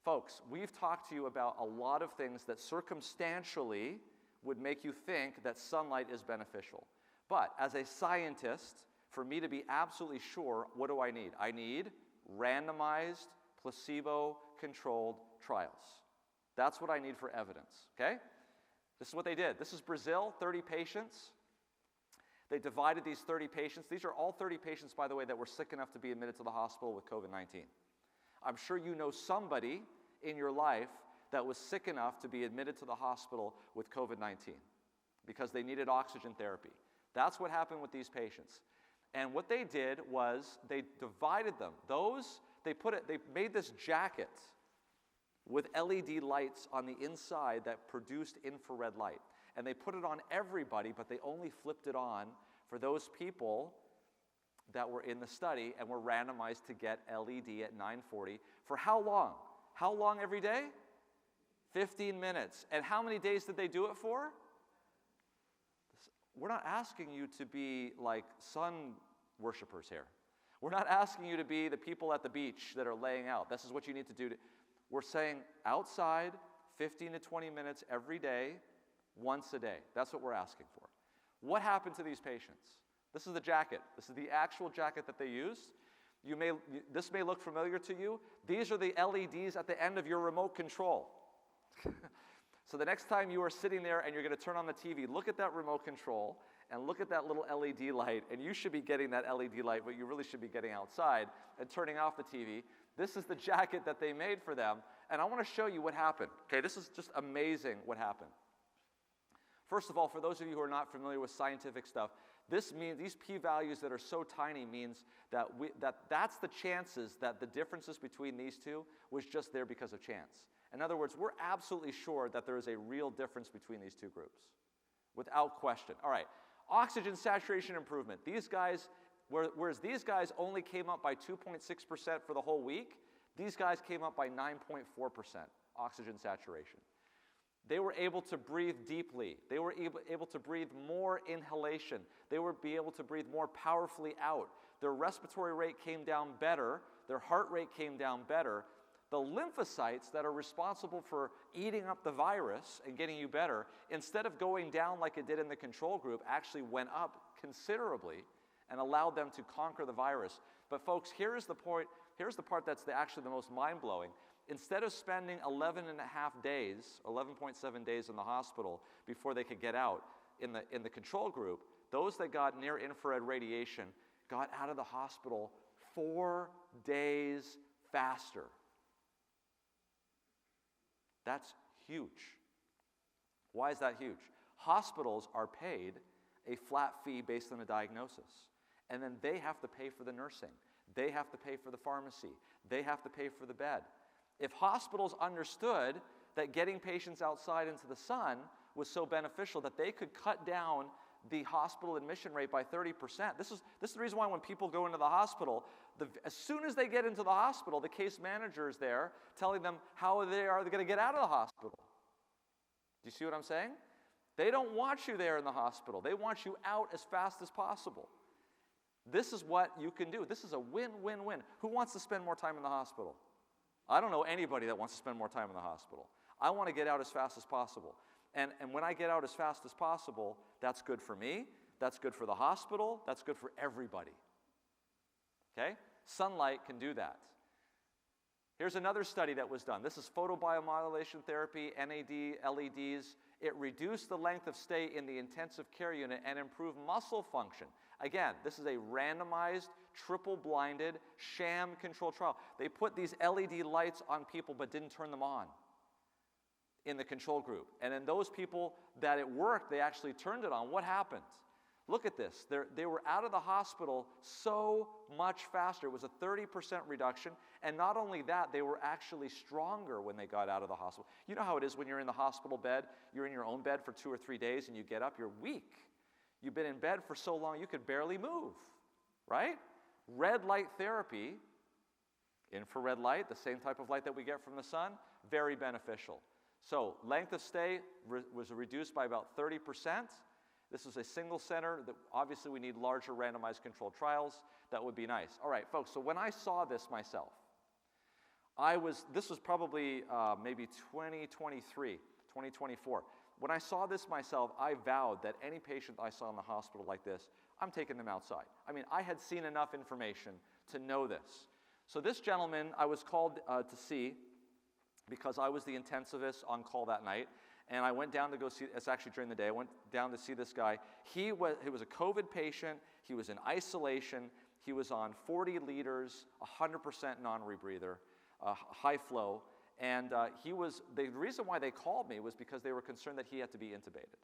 B: Folks, we've talked to you about a lot of things that circumstantially would make you think that sunlight is beneficial. But as a scientist, for me to be absolutely sure, what do I need? I need randomized, placebo-controlled trials. That's what I need for evidence, okay? This is what they did. This is Brazil, 30 patients. They divided these 30 patients. These are all 30 patients, by the way, that were sick enough to be admitted to the hospital with COVID-19. I'm sure you know somebody in your life that was sick enough to be admitted to the hospital with COVID-19 because they needed oxygen therapy. That's what happened with these patients. And what they did was they divided them. They made this jacket with LED lights on the inside that produced infrared light. And they put it on everybody, but they only flipped it on for those people that were in the study and were randomized to get LED at 9:40. For how long? How long every day? 15 minutes. And how many days did they do it for? We're not asking you to be like sun worshipers here. We're not asking you to be the people at the beach that are laying out. This is what you need to do. We're saying outside, 15 to 20 minutes every day, once a day. That's what we're asking for. What happened to these patients? This is the jacket. This is the actual jacket that they used. This may look familiar to you. These are the LEDs at the end of your remote control. So the next time you are sitting there and you're going to turn on the TV, look at that remote control and look at that little LED light, and you should be getting that LED light, but you really should be getting outside and turning off the TV. This is the jacket that they made for them, and I want to show you what happened. Okay, this is just amazing what happened. First of all, for those of you who are not familiar with scientific stuff, this means these p-values that are so tiny means that that's the chances that the differences between these two was just there because of chance. In other words, we're absolutely sure that there is a real difference between these two groups, without question. All right, oxygen saturation improvement. These guys, whereas these guys only came up by 2.6% for the whole week, these guys came up by 9.4% oxygen saturation. They were able to breathe deeply. They were able to breathe more inhalation. They were able to breathe more powerfully out. Their respiratory rate came down better. Their heart rate came down better. The lymphocytes that are responsible for eating up the virus and getting you better, instead of going down like it did in the control group, actually went up considerably and allowed them to conquer the virus. But folks, here's the point. Here's the part that's actually the most mind-blowing. Instead of spending 11.7 days in the hospital before they could get out, in the control group, those that got near infrared radiation got out of the hospital 4 days faster. That's huge. Why is that huge? Hospitals are paid a flat fee based on a diagnosis, and then they have to pay for the nursing. They have to pay for the pharmacy. They have to pay for the bed. If hospitals understood that getting patients outside into the sun was so beneficial that they could cut down the hospital admission rate by 30%. This is the reason why when people go into the hospital, as soon as they get into the hospital, the case manager is there telling them how they're going to get out of the hospital. Do you see what I'm saying? They don't want you there in the hospital. They want you out as fast as possible. This is what you can do. This is a win-win-win. Who wants to spend more time in the hospital? I don't know anybody that wants to spend more time in the hospital. I want to get out as fast as possible. And when I get out as fast as possible, that's good for me, that's good for the hospital, that's good for everybody. Okay? Sunlight can do that. Here's another study that was done. This is photobiomodulation therapy, NAD, LEDs. It reduced the length of stay in the intensive care unit and improved muscle function. Again, this is a randomized, triple-blinded, sham-controlled trial. They put these LED lights on people but didn't turn them on in the control group. And in those people that it worked, they actually turned it on. What happened? Look at this. They were out of the hospital so much faster. It was a 30% reduction. And not only that, they were actually stronger when they got out of the hospital. You know how it is when you're in the hospital bed, you're in your own bed for 2 or 3 days, and you get up, you're weak. You've been in bed for so long, you could barely move, right? Red light therapy, infrared light, the same type of light that we get from the sun, very beneficial. So length of stay was reduced by about 30%. This is a single center. That obviously, we need larger randomized controlled trials. That would be nice. All right, folks, so when I saw this myself, this was probably maybe 2023, 2024. When I saw this myself, I vowed that any patient I saw in the hospital like this, I'm taking them outside. I mean, I had seen enough information to know this. So this gentleman I was called to see because I was the intensivist on call that night. And I went down to go see, it's actually during the day, I went down to see this guy. He was a COVID patient. He was in isolation. He was on 40 liters, 100% non-rebreather, high flow. And the reason why they called me was because they were concerned that he had to be intubated.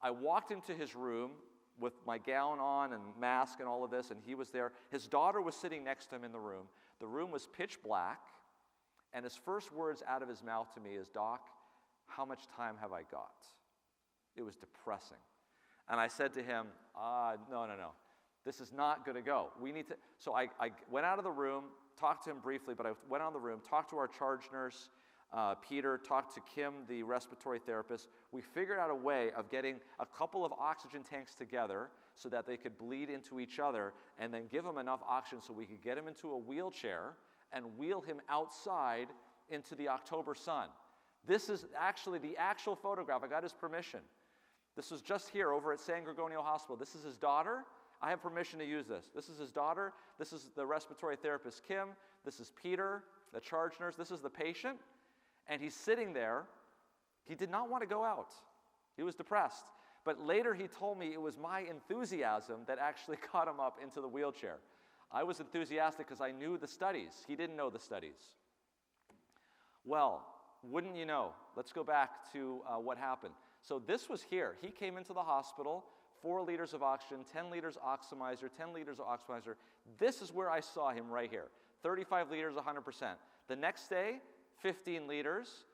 B: I walked into his room with my gown on and mask and all of this, and he was there. His daughter was sitting next to him in the room. The room was pitch black, and his first words out of his mouth to me is, "Doc, how much time have I got?" It was depressing. And I said to him, no. This is not going to go. We need to. So I went out of the room, talked to him briefly, but I went out of the room, talked to our charge nurse, Peter, talked to Kim, the respiratory therapist. We figured out a way of getting a couple of oxygen tanks together so that they could bleed into each other and then give him enough oxygen so we could get him into a wheelchair and wheel him outside into the October sun. This is actually the actual photograph. I got his permission. This was just here over at San Gorgonio Hospital. This is his daughter. I have permission to use this. This is his daughter. This is the respiratory therapist, Kim. This is Peter, the charge nurse. This is the patient. And he's sitting there. He did not want to go out. He was depressed. But later he told me it was my enthusiasm that actually got him up into the wheelchair. I was enthusiastic because I knew the studies. He didn't know the studies. Well, wouldn't you know? Let's go back to what happened. So this was here. He came into the hospital, 4 liters of oxygen, 10 liters oxymizer, 10 liters of oxymizer. This is where I saw him right here. 35 liters, 100%. The next day, 15 liters,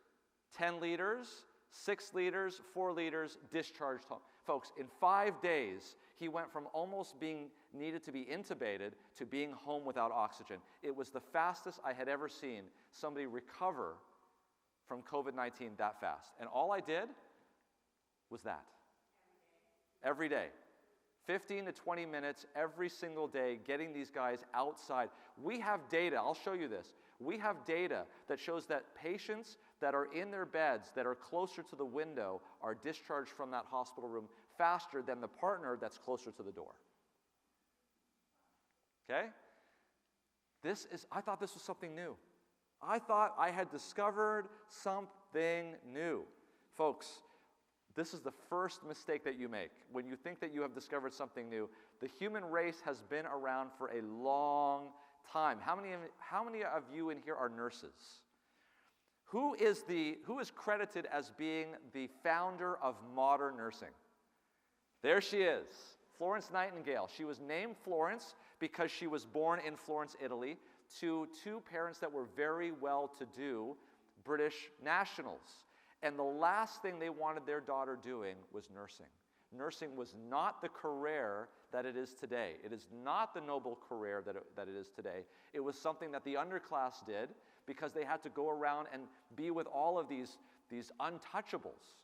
B: 10 liters, 6 liters, 4 liters, discharged home. Folks, in 5 days, he went from almost being needed to be intubated to being home without oxygen. It was the fastest I had ever seen somebody recover from COVID-19 that fast. And all I did was that. Every day. 15 to 20 minutes every single day getting these guys outside. We have data. I'll show you this. We have data that shows that patients that are in their beds that are closer to the window are discharged from that hospital room faster than the partner that's closer to the door. Okay? I thought this was something new. I thought I had discovered something new. Folks, this is the first mistake that you make. When you think that you have discovered something new, the human race has been around for a long time. How many of you in here are nurses? Who is credited as being the founder of modern nursing? There she is, Florence Nightingale. She was named Florence because she was born in Florence, Italy, to 2 parents that were very well-to-do British nationals. And the last thing they wanted their daughter doing was nursing. Nursing was not the career that it is today. It is not the noble career that it is today. It was something that the underclass did because they had to go around and be with all of these untouchables.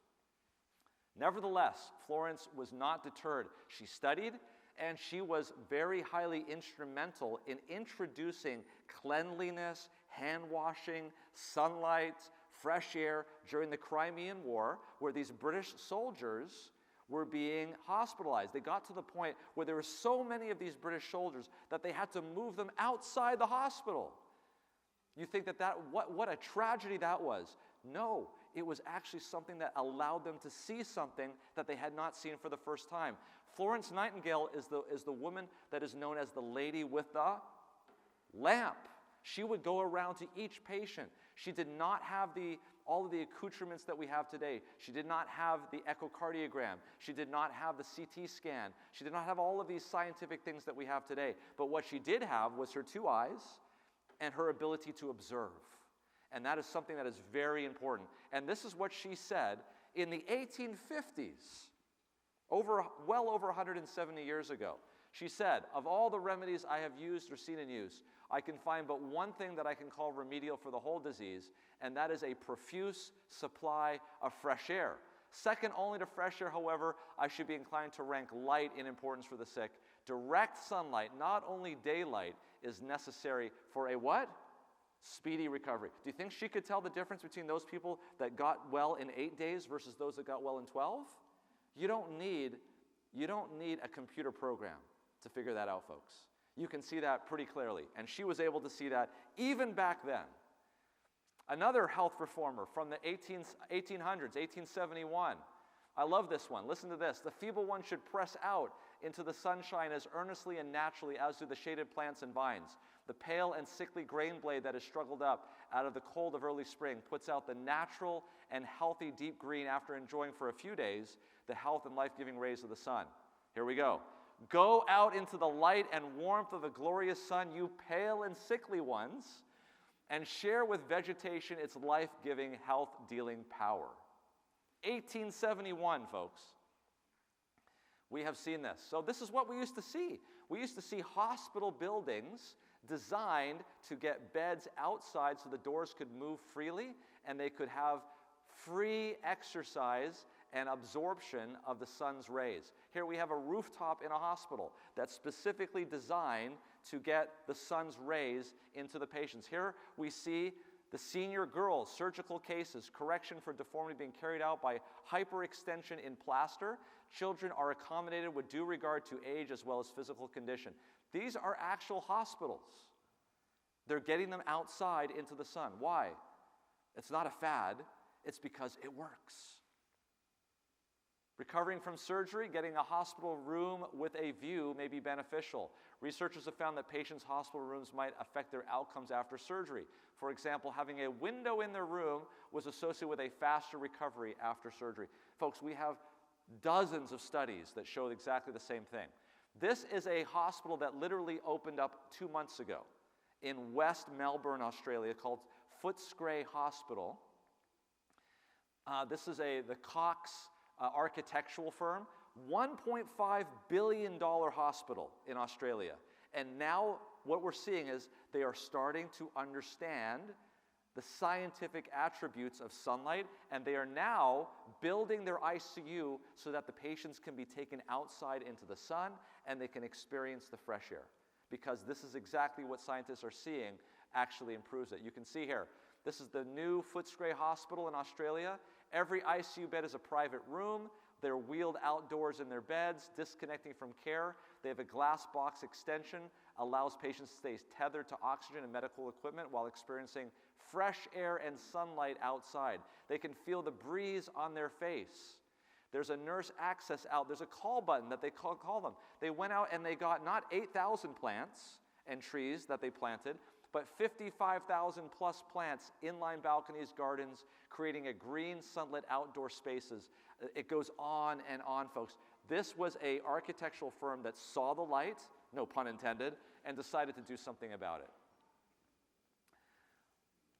B: Nevertheless, Florence was not deterred. She studied, and she was very highly instrumental in introducing cleanliness, hand washing, sunlight, fresh air during the Crimean War, where these British soldiers were being hospitalized. They got to the point where there were so many of these British soldiers that they had to move them outside the hospital. You think what a tragedy that was. No, it was actually something that allowed them to see something that they had not seen for the first time. Florence Nightingale is the woman that is known as the lady with the lamp. She would go around to each patient. She did not have all of the accoutrements that we have today. She did not have the echocardiogram. She did not have the CT scan. She did not have all of these scientific things that we have today. But what she did have was her 2 eyes and her ability to observe. And that is something that is very important. And this is what she said in the 1850s, well over 170 years ago. She said, "Of all the remedies I have used or seen in use, I can find but one thing that I can call remedial for the whole disease, and that is a profuse supply of fresh air. Second only to fresh air, however, I should be inclined to rank light in importance for the sick. Direct sunlight, not only daylight, is necessary for a what? Speedy recovery." Do you think she could tell the difference between those people that got well in 8 days versus those that got well in 12? You don't need a computer program to figure that out, folks. You can see that pretty clearly, and she was able to see that even back then. Another health reformer from the 1800s, 1871. I love this one. Listen to this. "The feeble one should press out into the sunshine as earnestly and naturally as do the shaded plants and vines. The pale and sickly grain blade that has struggled up out of the cold of early spring puts out the natural and healthy deep green after enjoying for a few days the health and life-giving rays of the sun." Here we go. "Go out into the light and warmth of the glorious sun, you pale and sickly ones, and share with vegetation its life-giving, health-dealing power." 1871, folks. We have seen this. So this is what we used to see. We used to see hospital buildings designed to get beds outside so the doors could move freely and they could have free exercise and absorption of the sun's rays. Here we have a rooftop in a hospital that's specifically designed to get the sun's rays into the patients. Here we see the senior girls, surgical cases, correction for deformity being carried out by hyperextension in plaster. Children are accommodated with due regard to age as well as physical condition. These are actual hospitals. They're getting them outside into the sun. Why? It's not a fad. It's because it works. Recovering from surgery, getting a hospital room with a view may be beneficial. Researchers have found that patients' hospital rooms might affect their outcomes after surgery. For example, having a window in their room was associated with a faster recovery after surgery. Folks, we have dozens of studies that show exactly the same thing. This is a hospital that literally opened up 2 months ago in West Melbourne, Australia, called Footscray Hospital. This is the Cox architectural firm, $1.5 billion hospital in Australia. And now what we're seeing is they are starting to understand the scientific attributes of sunlight, and they are now building their ICU so that the patients can be taken outside into the sun and they can experience the fresh air. Because this is exactly what scientists are seeing actually improves it. You can see here, this is the new Footscray Hospital in Australia. Every ICU bed is a private room. They're wheeled outdoors in their beds, disconnecting from care. They have a glass box extension, allows patients to stay tethered to oxygen and medical equipment while experiencing fresh air and sunlight outside. They can feel the breeze on their face. There's a nurse access out. There's a call button that they call them. They went out and they got not 8,000 plants and trees that they planted, but 55,000 plus plants, inline balconies, gardens, creating a green, sunlit outdoor spaces. It goes on and on, folks. This was an architectural firm that saw the light, no pun intended, and decided to do something about it.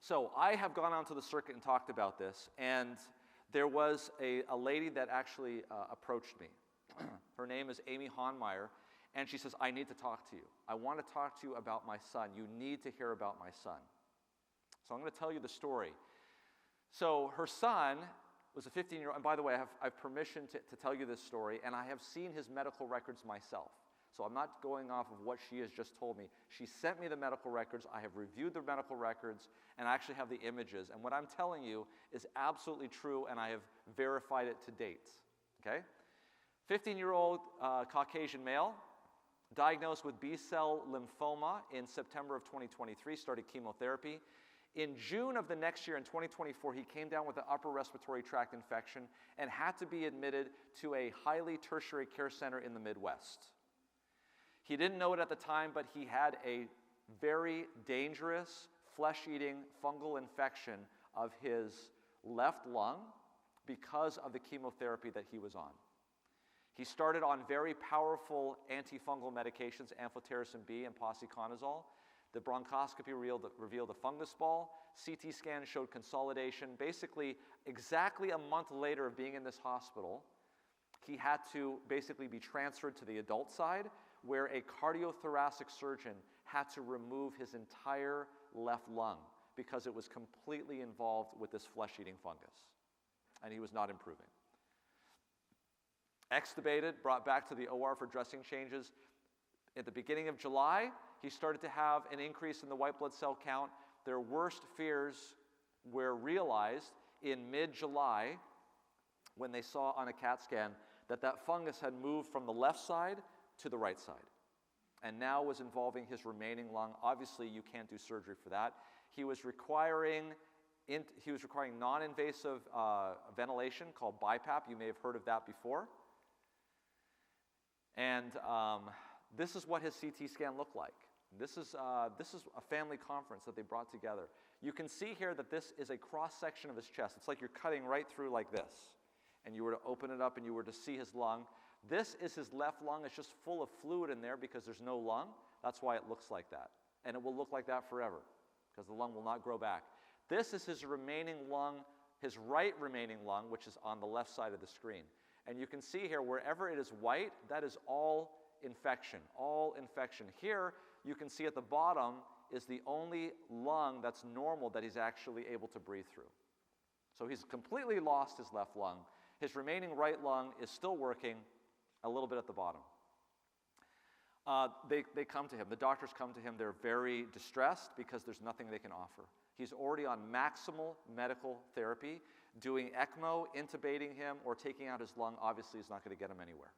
B: So I have gone onto the circuit and talked about this, and there was a lady that actually approached me. Her name is Amy Honmeyer. And she says, "I need to talk to you. I want to talk to you about my son. You need to hear about my son." So I'm going to tell you the story. So her son was a 15-year-old, and by the way, I have permission to tell you this story, and I have seen his medical records myself. So I'm not going off of what she has just told me. She sent me the medical records. I have reviewed the medical records, and I actually have the images. And what I'm telling you is absolutely true, and I have verified it to date. Okay? 15-year-old Caucasian male, diagnosed with B-cell lymphoma in September of 2023, started chemotherapy. In June of the next year, in 2024, he came down with an upper respiratory tract infection and had to be admitted to a highly tertiary care center in the Midwest. He didn't know it at the time, but he had a very dangerous, flesh-eating fungal infection of his left lung because of the chemotherapy that he was on. He started on very powerful antifungal medications, amphotericin B and posaconazole. The bronchoscopy revealed a fungus ball. CT scan showed consolidation. Basically, exactly a month later of being in this hospital, he had to basically be transferred to the adult side, where a cardiothoracic surgeon had to remove his entire left lung because it was completely involved with this flesh-eating fungus, and he was not improving. Extubated, brought back to the OR for dressing changes. At the beginning of July, he started to have an increase in the white blood cell count. Their worst fears were realized in mid-July when they saw on a CAT scan that that fungus had moved from the left side to the right side and now was involving his remaining lung. Obviously, you can't do surgery for that. He was requiring non-invasive ventilation called BiPAP. You may have heard of that before. And this is what his CT scan looked like. This is a family conference that they brought together. You can see here that this is a cross-section of his chest. It's like you're cutting right through like this. And you were to open it up and you were to see his lung. This is his left lung. It's just full of fluid in there because there's no lung. That's why it looks like that. And it will look like that forever because the lung will not grow back. This is his remaining lung, his right remaining lung, which is on the left side of the screen. And you can see here, wherever it is white, that is all infection, all infection. Here, you can see at the bottom is the only lung that's normal that he's actually able to breathe through. So he's completely lost his left lung. His remaining right lung is still working a little bit at the bottom. They come to him. The doctors come to him. They're very distressed because there's nothing they can offer. He's already on maximal medical therapy. Doing ECMO, intubating him, or taking out his lung obviously is not going to get him anywhere.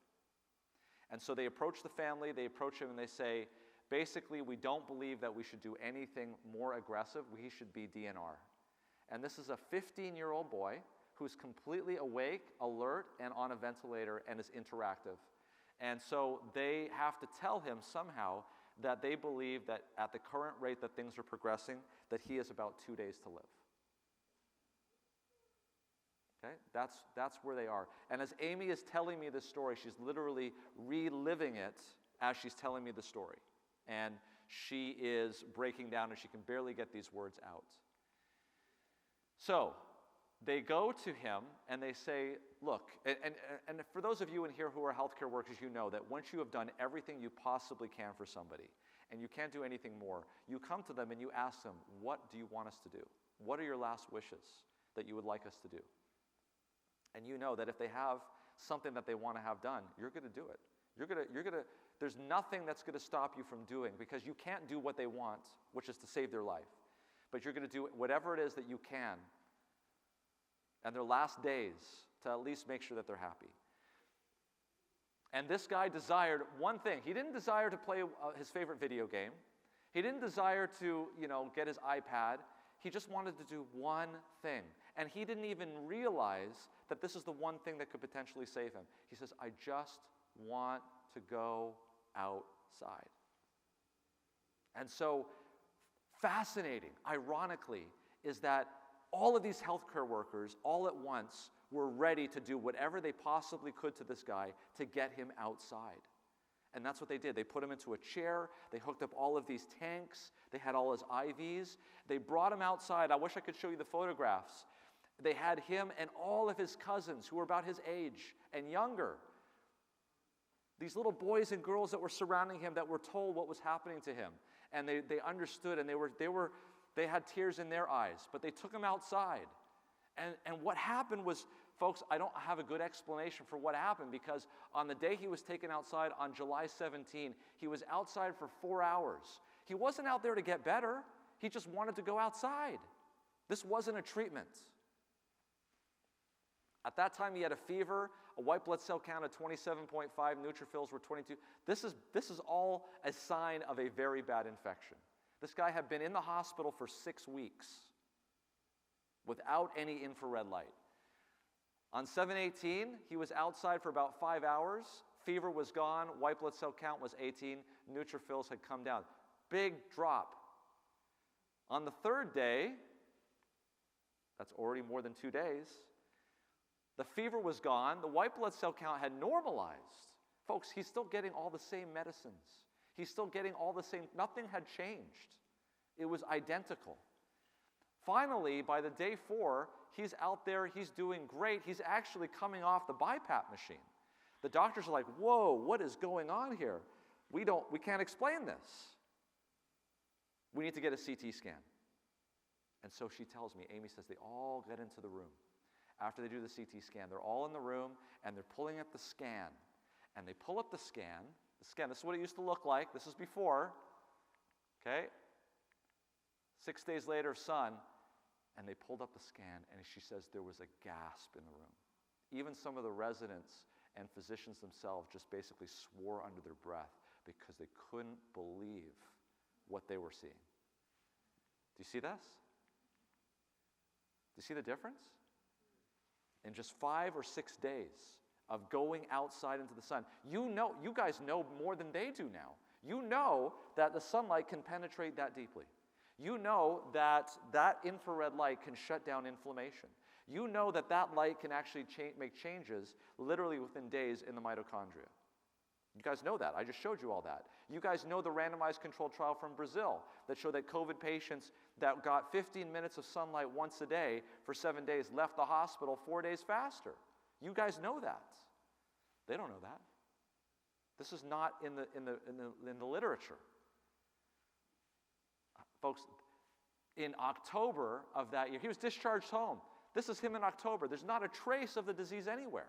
B: And so they approach the family, they approach him, and they say, basically, we don't believe that we should do anything more aggressive. We should be DNR. And this is a 15-year-old boy who's completely awake, alert, and on a ventilator, and is interactive. And so they have to tell him somehow that they believe that at the current rate that things are progressing, that he has about 2 days to live. Okay? That's where they are. And as Amy is telling me this story, she's literally reliving it as she's telling me the story. And she is breaking down and she can barely get these words out. So they go to him and they say, look, and for those of you in here who are healthcare workers, you know that once you have done everything you possibly can for somebody and you can't do anything more, you come to them and you ask them, what do you want us to do? What are your last wishes that you would like us to do? And you know that if they have something that they want to have done, you're going to do it. There's nothing that's going to stop you from doing, because you can't do what they want, which is to save their life. But you're going to do whatever it is that you can in their last days to at least make sure that they're happy. And this guy desired one thing. He didn't desire to play his favorite video game. He didn't desire to, get his iPad. He just wanted to do one thing. And he didn't even realize that this is the one thing that could potentially save him. He says, I just want to go outside. And so, fascinating, ironically, is that all of these healthcare workers, all at once, were ready to do whatever they possibly could to this guy to get him outside. And that's what they did. They put him into a chair. They hooked up all of these tanks. They had all his IVs. They brought him outside. I wish I could show you the photographs. They had him and all of his cousins who were about his age and younger. These little boys and girls that were surrounding him that were told what was happening to him. And they understood, and they had tears in their eyes. But they took him outside. And what happened was, folks, I don't have a good explanation for what happened, because on the day he was taken outside on July 17, he was outside for 4 hours. He wasn't out there to get better. He just wanted to go outside. This wasn't a treatment. At that time, he had a fever, a white blood cell count of 27.5, neutrophils were 22. This is all a sign of a very bad infection. This guy had been in the hospital for 6 weeks without any infrared light. On 7/18, he was outside for about 5 hours. Fever was gone. White blood cell count was 18. Neutrophils had come down. Big drop. On the third day, that's already more than 2 days, the fever was gone, the white blood cell count had normalized. Folks, he's still getting all the same medicines. He's still getting all the same, nothing had changed. It was identical. Finally, by the day 4, he's out there, he's doing great. He's actually coming off the BiPAP machine. The doctors are like, whoa, what is going on here? We can't explain this. We need to get a CT scan. And so she tells me, Amy says, they all get into the room. After they do the CT scan, they're all in the room, and they're pulling up the scan. And they pull up the scan. This is what it used to look like. This is before. Okay? 6 days later, son, and they pulled up the scan, and she says there was a gasp in the room. Even some of the residents and physicians themselves just basically swore under their breath because they couldn't believe what they were seeing. Do you see this? Do you see the difference? In just 5 or 6 days of going outside into the sun, you guys know more than they do now. You know that the sunlight can penetrate that deeply. You know that that infrared light can shut down inflammation. You know that that light can actually make changes literally within days in the mitochondria. You guys know that. I just showed you all that. You guys know the randomized controlled trial from Brazil that showed that COVID patients that got 15 minutes of sunlight once a day for 7 days left the hospital 4 days faster. You guys know that. They don't know that. This is not in the literature. Folks, in October of that year, he was discharged home. This is him in October. There's not a trace of the disease anywhere.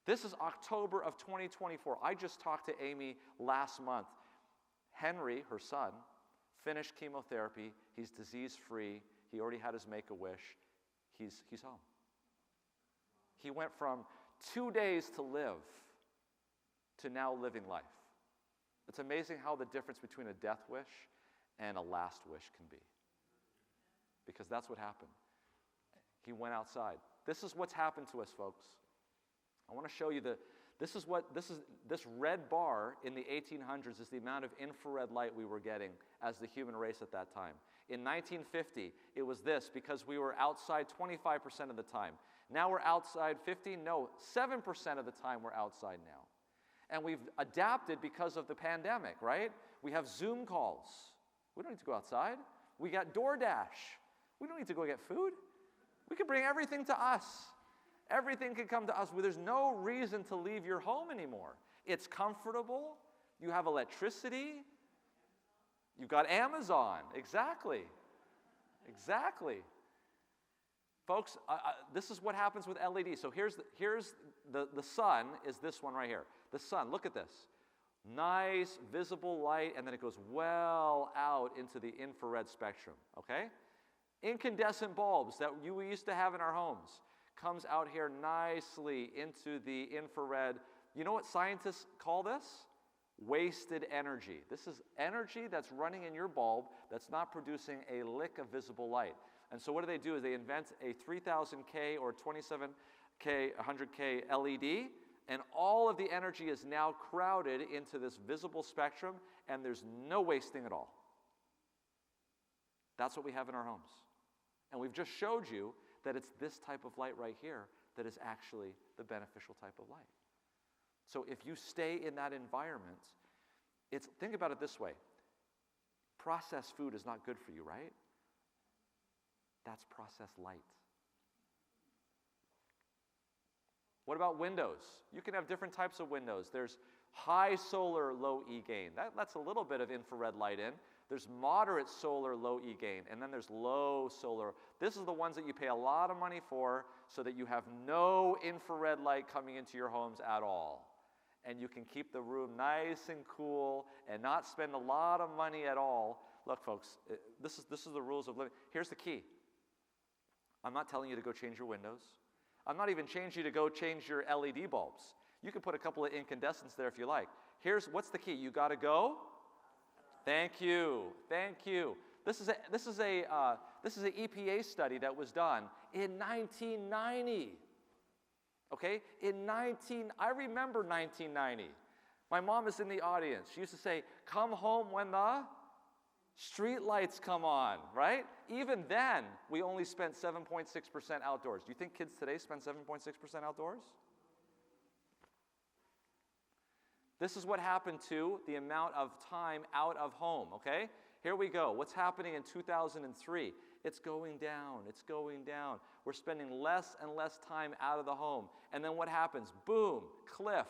B: This is October of 2024. I just talked to Amy last month. Henry, her son, finished chemotherapy. He's disease-free. He already had his Make-A-Wish. He's home. He went from 2 days to live to now living life. It's amazing how the difference between a death wish and a last wish can be. Because that's what happened. He went outside. This is what's happened to us, folks. I want to show you this red bar in the 1800s is the amount of infrared light we were getting as the human race at that time. In 1950, it was this because we were outside 25% of the time. Now we're outside 7% of the time we're outside now. And we've adapted because of the pandemic, right? We have Zoom calls. We don't need to go outside. We got DoorDash. We don't need to go get food. We can bring everything to us. Everything can come to us. There's no reason to leave your home anymore. It's comfortable. You have electricity. You've got Amazon. Exactly. Folks, this is what happens with LED. So here's the sun is this one right here. The sun, look at this. Nice visible light, and then it goes well out into the infrared spectrum, okay? Incandescent bulbs that we used to have in our homes comes out here nicely into the infrared. You know what scientists call this? Wasted energy. This is energy that's running in your bulb that's not producing a lick of visible light. And so what do? Is they invent a 3000K or 27K, 100K LED, and all of the energy is now crowded into this visible spectrum, and there's no wasting at all. That's what we have in our homes. And we've just showed you that it's this type of light right here that is actually the beneficial type of light. So if you stay in that environment, think about it this way. Processed food is not good for you, right? That's processed light. What about windows? You can have different types of windows. There's high solar, low E gain. That lets a little bit of infrared light in. There's moderate solar, low E gain, and then there's low solar. This is the ones that you pay a lot of money for so that you have no infrared light coming into your homes at all. And you can keep the room nice and cool and not spend a lot of money at all. Look, folks, this is the rules of living. Here's the key. I'm not telling you to go change your windows. I'm not even changing you to go change your LED bulbs. You can put a couple of incandescents there if you like. What's the key. You got to go. Thank you. This is a EPA study that was done in 1990. Okay, I remember 1990. My mom is in the audience. She used to say, "Come home when the Street lights come on, right? Even then, we only spent 7.6% outdoors. Do you think kids today spend 7.6% outdoors? This is what happened to the amount of time out of home, okay? Here we go. What's happening in 2003? It's going down. It's going down. We're spending less and less time out of the home. And then what happens? Boom, cliff,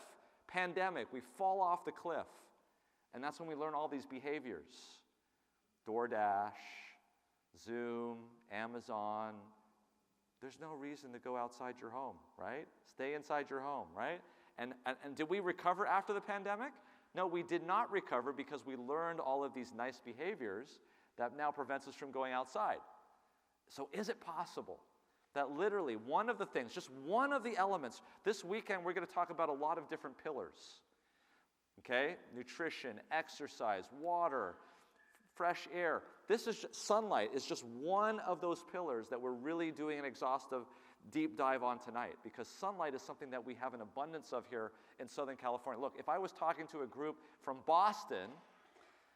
B: pandemic. We fall off the cliff. And that's when we learn all these behaviors. DoorDash, Zoom, Amazon. There's no reason to go outside your home, right? Stay inside your home, right? And did we recover after the pandemic? No, we did not recover because we learned all of these nice behaviors that now prevents us from going outside. So is it possible that literally one of the things, just one of the elements, this weekend we're going to talk about a lot of different pillars, okay? Nutrition, exercise, water, fresh air. Sunlight is just one of those pillars that we're really doing an exhaustive deep dive on tonight, because sunlight is something that we have an abundance of here in Southern California. Look, if I was talking to a group from Boston,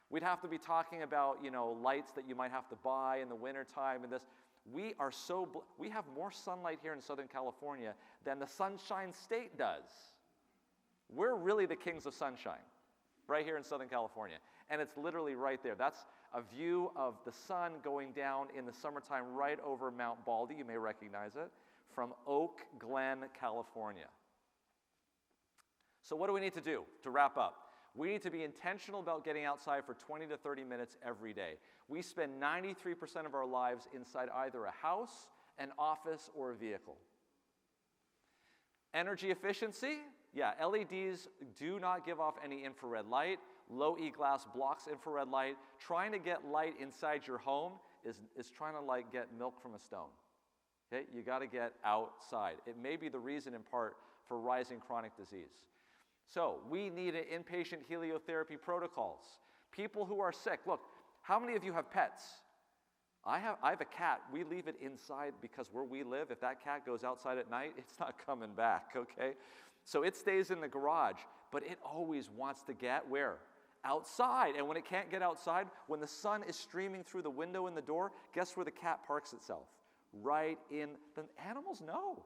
B: we'd have to be talking about, lights that you might have to buy in the wintertime and this. We have more sunlight here in Southern California than the Sunshine State does. We're really the kings of sunshine right here in Southern California. And it's literally right there. That's a view of the sun going down in the summertime right over Mount Baldy. You may recognize it from Oak Glen, California. So what do we need to do to wrap up? We need to be intentional about getting outside for 20 to 30 minutes every day. We spend 93% of our lives inside either a house, an office, or a vehicle. Energy efficiency? Yeah, LEDs do not give off any infrared light. Low E-glass blocks infrared light. Trying to get light inside your home is trying to get milk from a stone. Okay? You got to get outside. It may be the reason in part for rising chronic disease. So we need inpatient heliotherapy protocols. People who are sick. Look, how many of you have pets? I have a cat. We leave it inside because where we live, if that cat goes outside at night, it's not coming back, okay? So it stays in the garage, but it always wants to get where? Outside. And when it can't get outside, when the sun is streaming through the window in the door, guess where the cat parks itself? Right in. The animals know.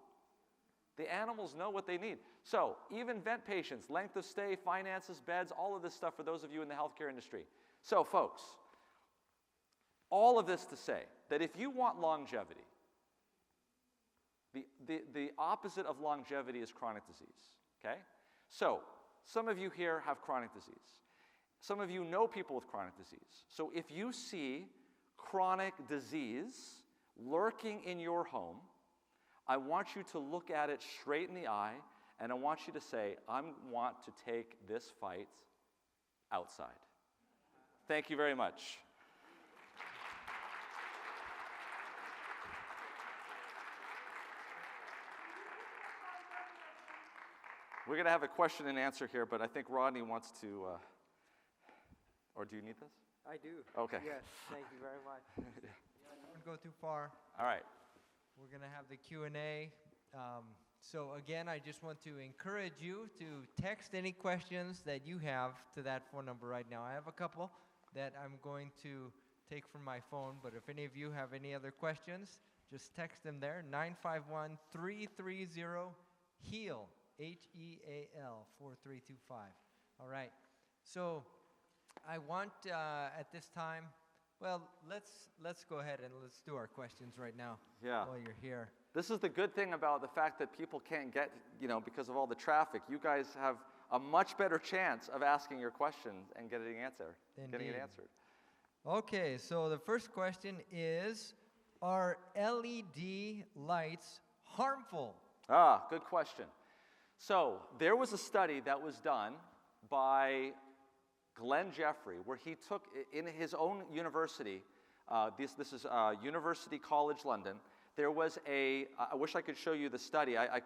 B: The animals know what they need. So even vent patients, length of stay, finances, beds, all of this stuff for those of you in the healthcare industry. So folks, all of this to say that if you want longevity, the opposite of longevity is chronic disease, okay? So some of you here have chronic disease. Some of you know people with chronic disease. So if you see chronic disease lurking in your home, I want you to look at it straight in the eye, and I want you to say, I want to take this fight outside. Thank you very much. We're going to have a question and answer here, but I think Rodney wants to, or do you need this?
C: I do.
B: Okay.
C: Yes, thank you very much.
A: Don't go too far.
B: All right.
A: We're going to have the Q&A. So again, I just want to encourage you to text any questions that you have to that phone number right now. I have a couple that I'm going to take from my phone, but if any of you have any other questions, just text them there, 951-330-HEAL, HEAL, 4325. All right. So I want at this time, well, let's go ahead and let's do our questions right now.
B: Yeah.
A: While you're here.
B: This is the good thing about the fact that people can't get, because of all the traffic. You guys have a much better chance of asking your questions and getting it answered.
A: Okay, so the first question is, are LED lights harmful?
B: Good question. So there was a study that was done by Glenn Jeffrey, where he took, in his own university, this is University College London, there was I wish I could show you the study. I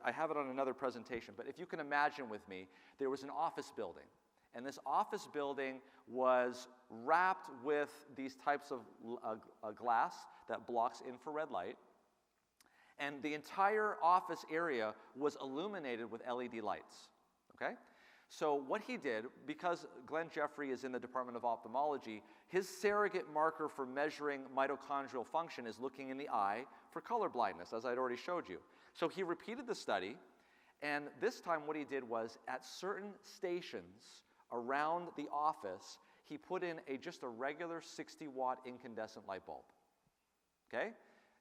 B: have it on another presentation, but if you can imagine with me, there was an office building. And this office building was wrapped with these types of glass that blocks infrared light. And the entire office area was illuminated with LED lights, okay? So what he did, because Glenn Jeffrey is in the Department of Ophthalmology, his surrogate marker for measuring mitochondrial function is looking in the eye for color blindness, as I'd already showed you. So he repeated the study, and this time what he did was, at certain stations around the office, he put in just a regular 60-watt incandescent light bulb. Okay?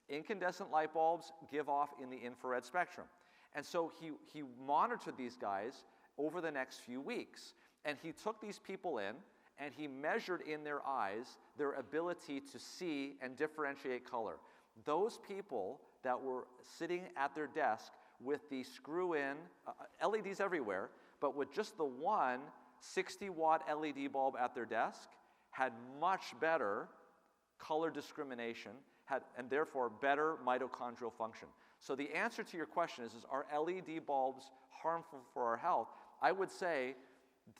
B: Incandescent light bulbs give off in the infrared spectrum. And so he monitored these guys over the next few weeks. And he took these people in, and he measured in their eyes their ability to see and differentiate color. Those people that were sitting at their desk with the screw-in, LEDs everywhere, but with just the one 60-watt LED bulb at their desk, had much better color discrimination, and therefore better mitochondrial function. So the answer to your question is are LED bulbs harmful for our health? I would say,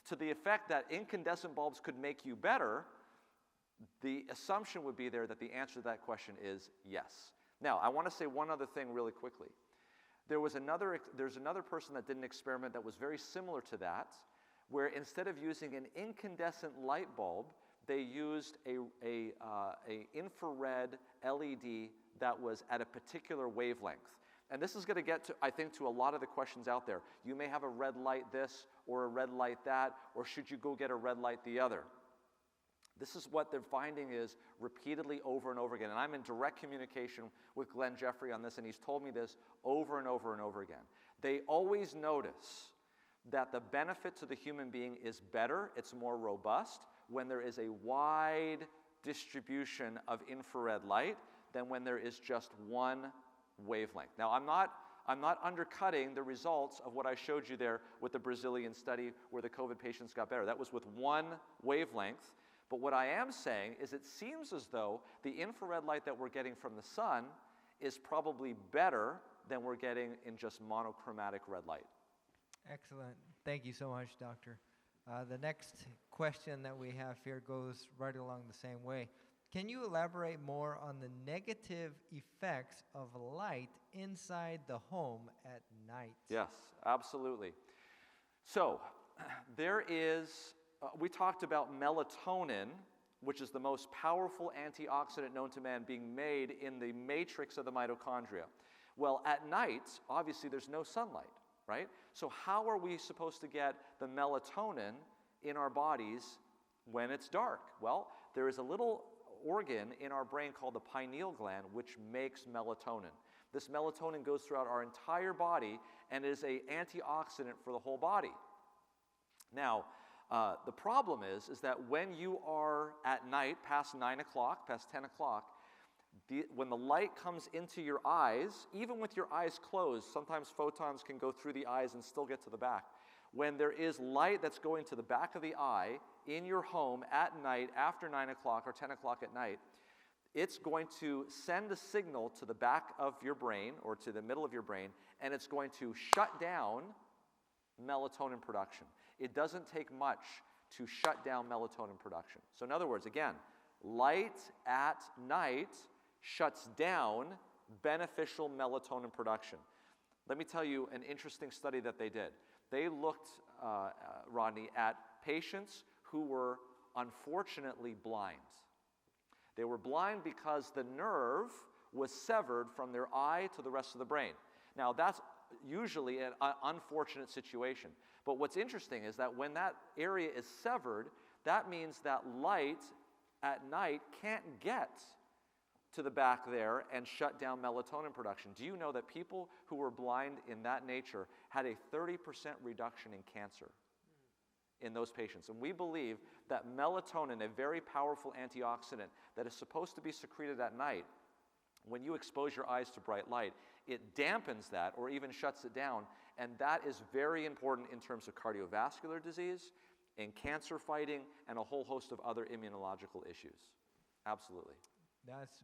B: to the effect that incandescent bulbs could make you better, the assumption would be there that the answer to that question is yes. Now, I want to say one other thing really quickly. There's another person that did an experiment that was very similar to that, where instead of using an incandescent light bulb, they used a infrared LED that was at a particular wavelength. And this is going to get to, I think, to a lot of the questions out there. You may have a red light this or a red light that, or should you go get a red light the other? This is what they're finding is repeatedly over and over again. And I'm in direct communication with Glenn Jeffrey on this, and he's told me this over and over and over again. They always notice that the benefit to the human being is better, it's more robust, when there is a wide distribution of infrared light than when there is just one wavelength. Now, I'm not undercutting the results of what I showed you there with the Brazilian study where the COVID patients got better. That was with one wavelength. But what I am saying is it seems as though the infrared light that we're getting from the sun is probably better than we're getting in just monochromatic red light.
A: Excellent. Thank you so much, Doctor. The next question that we have here goes right along the same way. Can you elaborate more on the negative effects of light inside the home at night?
B: Yes, absolutely. So there is, we talked about melatonin, which is the most powerful antioxidant known to man being made in the matrix of the mitochondria. Well, at night, obviously there's no sunlight, right? So how are we supposed to get the melatonin in our bodies when it's dark? Well, there is a little organ in our brain called the pineal gland which makes melatonin. This melatonin goes throughout our entire body and is an antioxidant for the whole body. Now, the problem is that when you are at night past 9 o'clock, past 10 o'clock, when the light comes into your eyes, even with your eyes closed, sometimes photons can go through the eyes and still get to the back. When there is light that's going to the back of the eye in your home at night after 9 o'clock or 10 o'clock at night, it's going to send a signal to the back of your brain or to the middle of your brain, and it's going to shut down melatonin production. It doesn't take much to shut down melatonin production. So in other words, again, light at night shuts down beneficial melatonin production. Let me tell you an interesting study that they did. They looked, Rodney, at patients who were unfortunately blind. They were blind because the nerve was severed from their eye to the rest of the brain. Now, that's usually an unfortunate situation. But what's interesting is that when that area is severed, that means that light at night can't get to the back there and shut down melatonin production. Do you know that people who were blind in that nature had a 30% reduction in cancer in those patients? And we believe that melatonin, a very powerful antioxidant that is supposed to be secreted at night, when you expose your eyes to bright light, it dampens that or even shuts it down. And that is very important in terms of cardiovascular disease, in cancer fighting, and a whole host of other immunological issues. Absolutely.
A: That's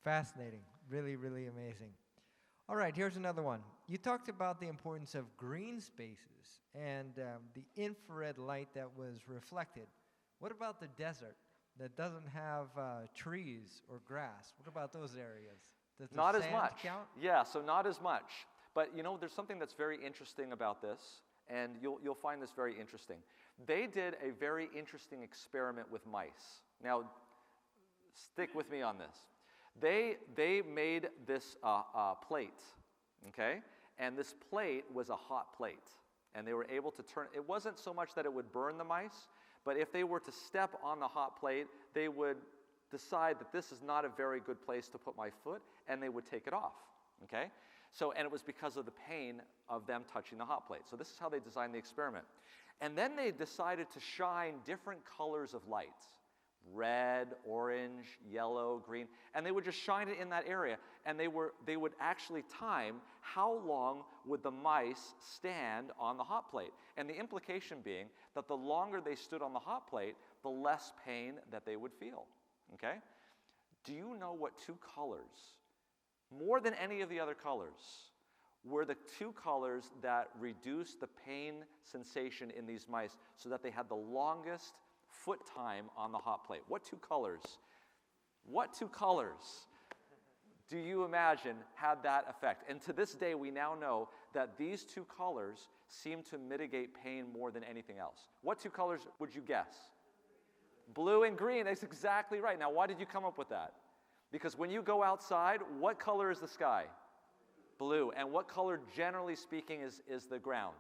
A: fascinating. Really, really amazing. All right, here's another one. You talked about the importance of green spaces and the infrared light that was reflected. What about the desert that doesn't have trees or grass? What about those areas? Does the
B: not as
A: sand
B: much.
A: count?
B: Yeah, so not as much. But you know, there's something that's very interesting about this, and you'll find this very interesting. They did a very interesting experiment with mice. Now, stick with me on this. They made this plate, okay? And this plate was a hot plate. And they were able to turn, it wasn't so much that it would burn the mice, but if they were to step on the hot plate, they would decide that this is not a very good place to put my foot, and they would take it off, okay? So, and it was because of the pain of them touching the hot plate. So this is how they designed the experiment. And then they decided to shine different colors of lights. Red, orange, yellow, green, and they would just shine it in that area, and they would actually time how long would the mice stand on the hot plate. And the implication being that the longer they stood on the hot plate, the less pain that they would feel, okay? Do you know what two colors, more than any of the other colors, were the two colors that reduced the pain sensation in these mice so that they had the longest foot time on the hot plate? What two colors? What two colors do you imagine had that effect? And to this day, we now know that these two colors seem to mitigate pain more than anything else. What two colors would you guess? Blue and green. That's exactly right. Now, why did you come up with that? Because when you go outside, what color is the sky? Blue. And what color, generally speaking, is the ground?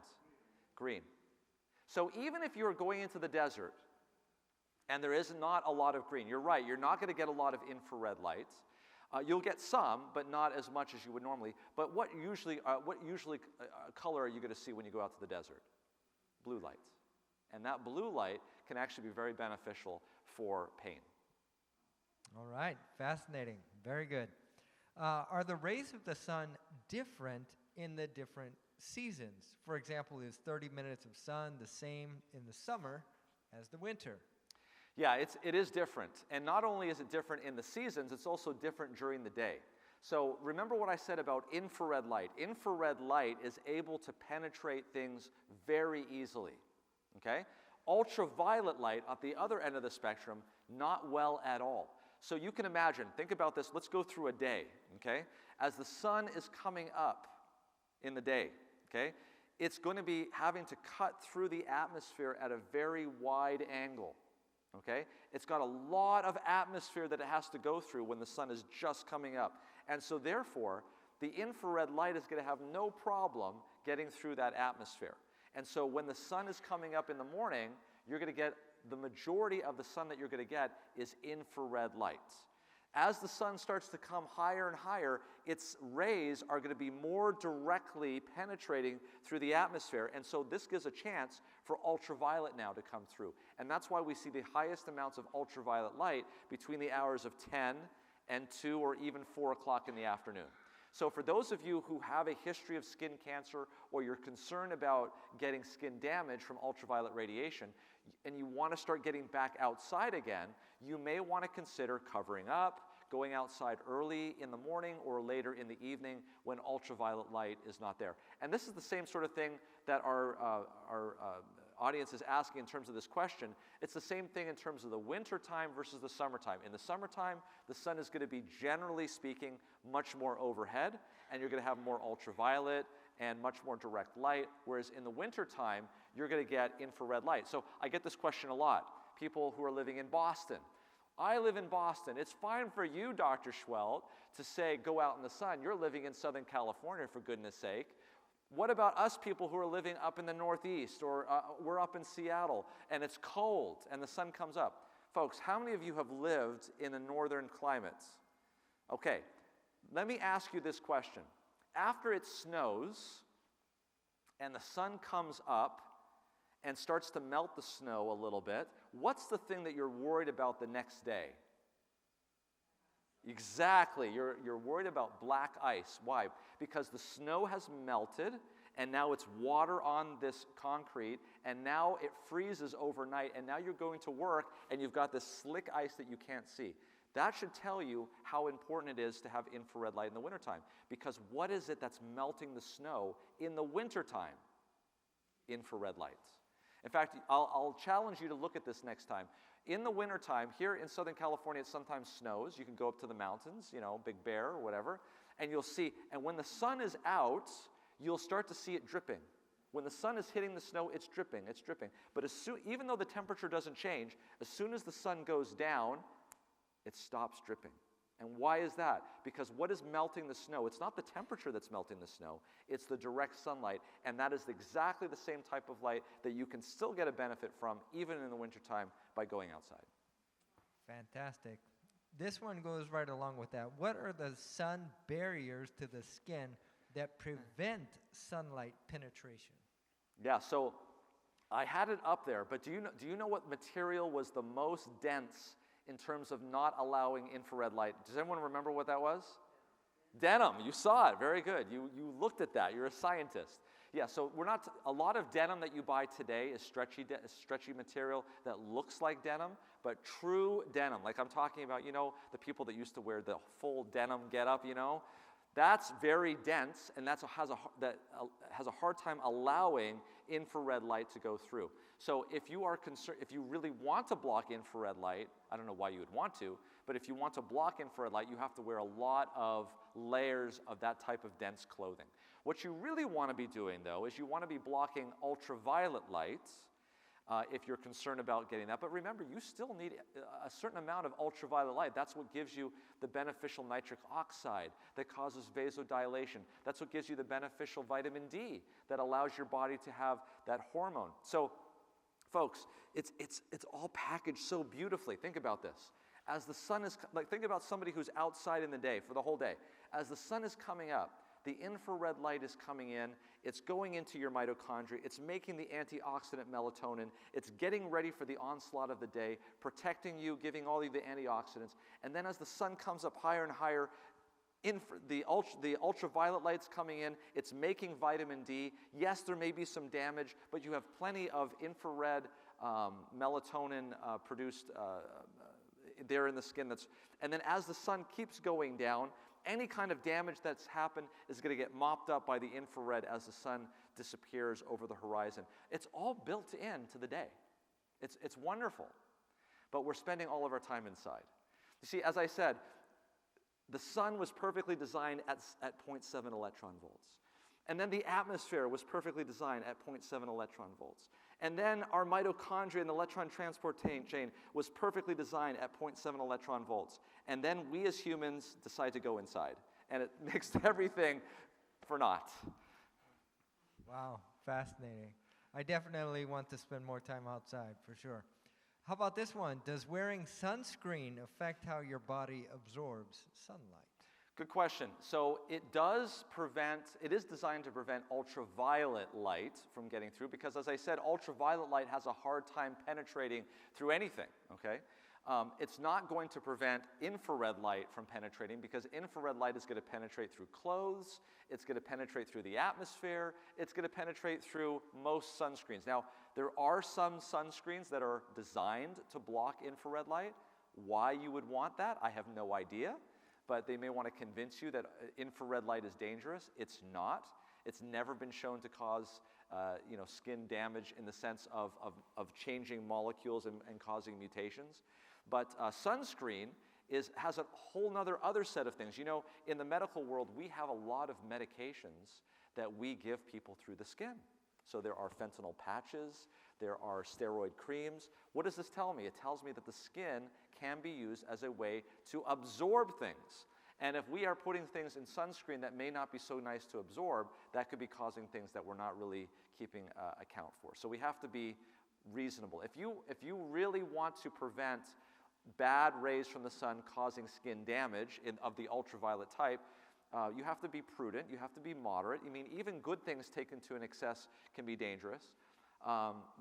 B: Green. So even if you're going into the desert, and there is not a lot of green, you're right, you're not going to get a lot of infrared lights. You'll get some, but not as much as you would normally. But what color are you going to see when you go out to the desert? Blue lights. And that blue light can actually be very beneficial for pain.
A: All right, fascinating, very good. Are the rays of the sun different in the different seasons? For example, is 30 minutes of sun the same in the summer as the winter?
B: Yeah, it is different. And not only is it different in the seasons, it's also different during the day. So remember what I said about infrared light. Infrared light is able to penetrate things very easily, okay? Ultraviolet light at the other end of the spectrum, not well at all. So you can imagine, think about this, let's go through a day, okay? As the sun is coming up in the day, okay, it's going to be having to cut through the atmosphere at a very wide angle. Okay? It's got a lot of atmosphere that it has to go through when the sun is just coming up. And so therefore, the infrared light is going to have no problem getting through that atmosphere. And so when the sun is coming up in the morning, you're going to get the majority of the sun that you're going to get is infrared light. As the sun starts to come higher and higher, its rays are going to be more directly penetrating through the atmosphere. And so this gives a chance for ultraviolet now to come through. And that's why we see the highest amounts of ultraviolet light between the hours of 10 and 2 or even 4 o'clock in the afternoon. So for those of you who have a history of skin cancer or you're concerned about getting skin damage from ultraviolet radiation, and you want to start getting back outside again, you may want to consider covering up, going outside early in the morning or later in the evening when ultraviolet light is not there. And this is the same sort of thing that our audience is asking in terms of this question. It's the same thing in terms of the winter time versus the summertime. In the summertime, the sun is going to be, generally speaking, much more overhead, and you're going to have more ultraviolet and much more direct light, whereas in the wintertime, you're going to get infrared light. So I get this question a lot. People who are living in Boston. I live in Boston. It's fine for you, Dr. Schwelt, to say go out in the sun. You're living in Southern California, for goodness sake. What about us people who are living up in the Northeast, or we're up in Seattle, and it's cold, and the sun comes up? Folks, how many of you have lived in the northern climates? Okay, let me ask you this question. After it snows, and the sun comes up, and starts to melt the snow a little bit, what's the thing that you're worried about the next day? Exactly, you're worried about black ice. Why? Because the snow has melted, and now it's water on this concrete, and now it freezes overnight, and now you're going to work, and you've got this slick ice that you can't see. That should tell you how important it is to have infrared light in the wintertime, because what is it that's melting the snow in the wintertime? Infrared lights. In fact, I'll challenge you to look at this next time. In the wintertime, here in Southern California, it sometimes snows. You can go up to the mountains, you know, Big Bear or whatever, and you'll see, and when the sun is out, you'll start to see it dripping. When the sun is hitting the snow, it's dripping, it's dripping. But even though the temperature doesn't change, as soon as the sun goes down, it stops dripping. And why is that? Because what is melting the snow? It's not the temperature that's melting the snow, it's the direct sunlight. And that is exactly the same type of light that you can still get a benefit from, even in the wintertime, by going outside.
A: Fantastic. This one goes right along with that. What are the sun barriers to the skin that prevent sunlight penetration?
B: Yeah, so I had it up there, but do you know what material was the most dense in terms of not allowing infrared light? Does anyone remember what that was? Denim. You saw it. Very good. You looked at that. You're a scientist. Yeah, so a lot of denim that you buy today is stretchy material that looks like denim, but true denim, like I'm talking about, the people that used to wear the full denim getup, that's very dense, and that has a hard time allowing infrared light to go through. So if you really want to block infrared light, I don't know why you would want to, but if you want to block infrared light, you have to wear a lot of layers of that type of dense clothing. What you really want to be doing, though, is you want to be blocking ultraviolet light if you're concerned about getting that. But remember, you still need a certain amount of ultraviolet light. That's what gives you the beneficial nitric oxide that causes vasodilation. That's what gives you the beneficial vitamin D that allows your body to have that hormone. So, folks, it's all packaged so beautifully. Think about this. As the sun is, think about somebody who's outside in the day for the whole day. As the sun is coming up, the infrared light is coming in, it's going into your mitochondria, it's making the antioxidant melatonin, it's getting ready for the onslaught of the day, protecting you, giving all you the antioxidants, and then as the sun comes up higher and higher, the ultraviolet light's coming in, it's making vitamin D. Yes, there may be some damage, but you have plenty of infrared melatonin produced there in the skin. And then as the sun keeps going down, any kind of damage that's happened is going to get mopped up by the infrared as the sun disappears over the horizon. It's all built into the day. It's wonderful. But we're spending all of our time inside. You see, as I said, the sun was perfectly designed at 0.7 electron volts. And then the atmosphere was perfectly designed at 0.7 electron volts. And then our mitochondria and the electron transport chain was perfectly designed at 0.7 electron volts. And then we as humans decide to go inside. And it makes everything for naught.
A: Wow, fascinating. I definitely want to spend more time outside, for sure. How about this one? Does wearing sunscreen affect how your body absorbs sunlight?
B: Good question. So it is designed to prevent ultraviolet light from getting through because, as I said, ultraviolet light has a hard time penetrating through anything, okay? It's not going to prevent infrared light from penetrating because infrared light is going to penetrate through clothes, it's going to penetrate through the atmosphere, it's going to penetrate through most sunscreens. Now, there are some sunscreens that are designed to block infrared light. Why you would want that, I have no idea. But they may want to convince you that infrared light is dangerous. It's not. It's never been shown to cause skin damage in the sense of changing molecules and causing mutations. But sunscreen has a whole other set of things. In the medical world, we have a lot of medications that we give people through the skin. So there are fentanyl patches, there are steroid creams. What does this tell me? It tells me that the skin can be used as a way to absorb things. And if we are putting things in sunscreen that may not be so nice to absorb, that could be causing things that we're not really keeping account for. So we have to be reasonable. If you really want to prevent bad rays from the sun causing skin damage of the ultraviolet type, you have to be prudent, you have to be moderate. Even good things taken to an excess can be dangerous.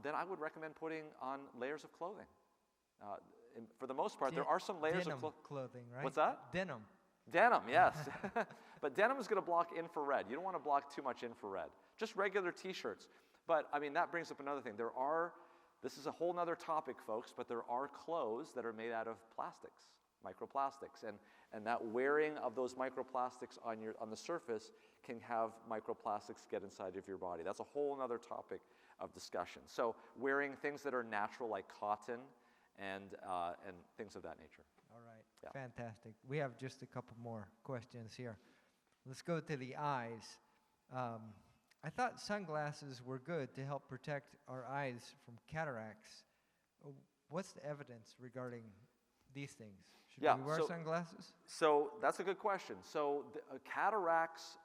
B: Then I would recommend putting on layers of clothing. For the most part, there are some layers of
A: clothing, right?
B: What's that?
A: Denim.
B: Denim, yes. But denim is going to block infrared. You don't want to block too much infrared. Just regular T-shirts. But, that brings up another thing. This is a whole other topic, folks, but there are clothes that are made out of plastics, microplastics. And that wearing of those microplastics on the surface can have microplastics get inside of your body. That's a whole other topic of discussion. So wearing things that are natural like cotton and things of that nature.
A: All right,
B: Yeah.
A: Fantastic. We have just a couple more questions here. Let's go to the eyes. I thought sunglasses were good to help protect our eyes from cataracts. Uh, What's the evidence regarding these things? Should
B: Yeah,
A: we wear
B: so-
A: sunglasses?
B: So that's a good question. So cataracts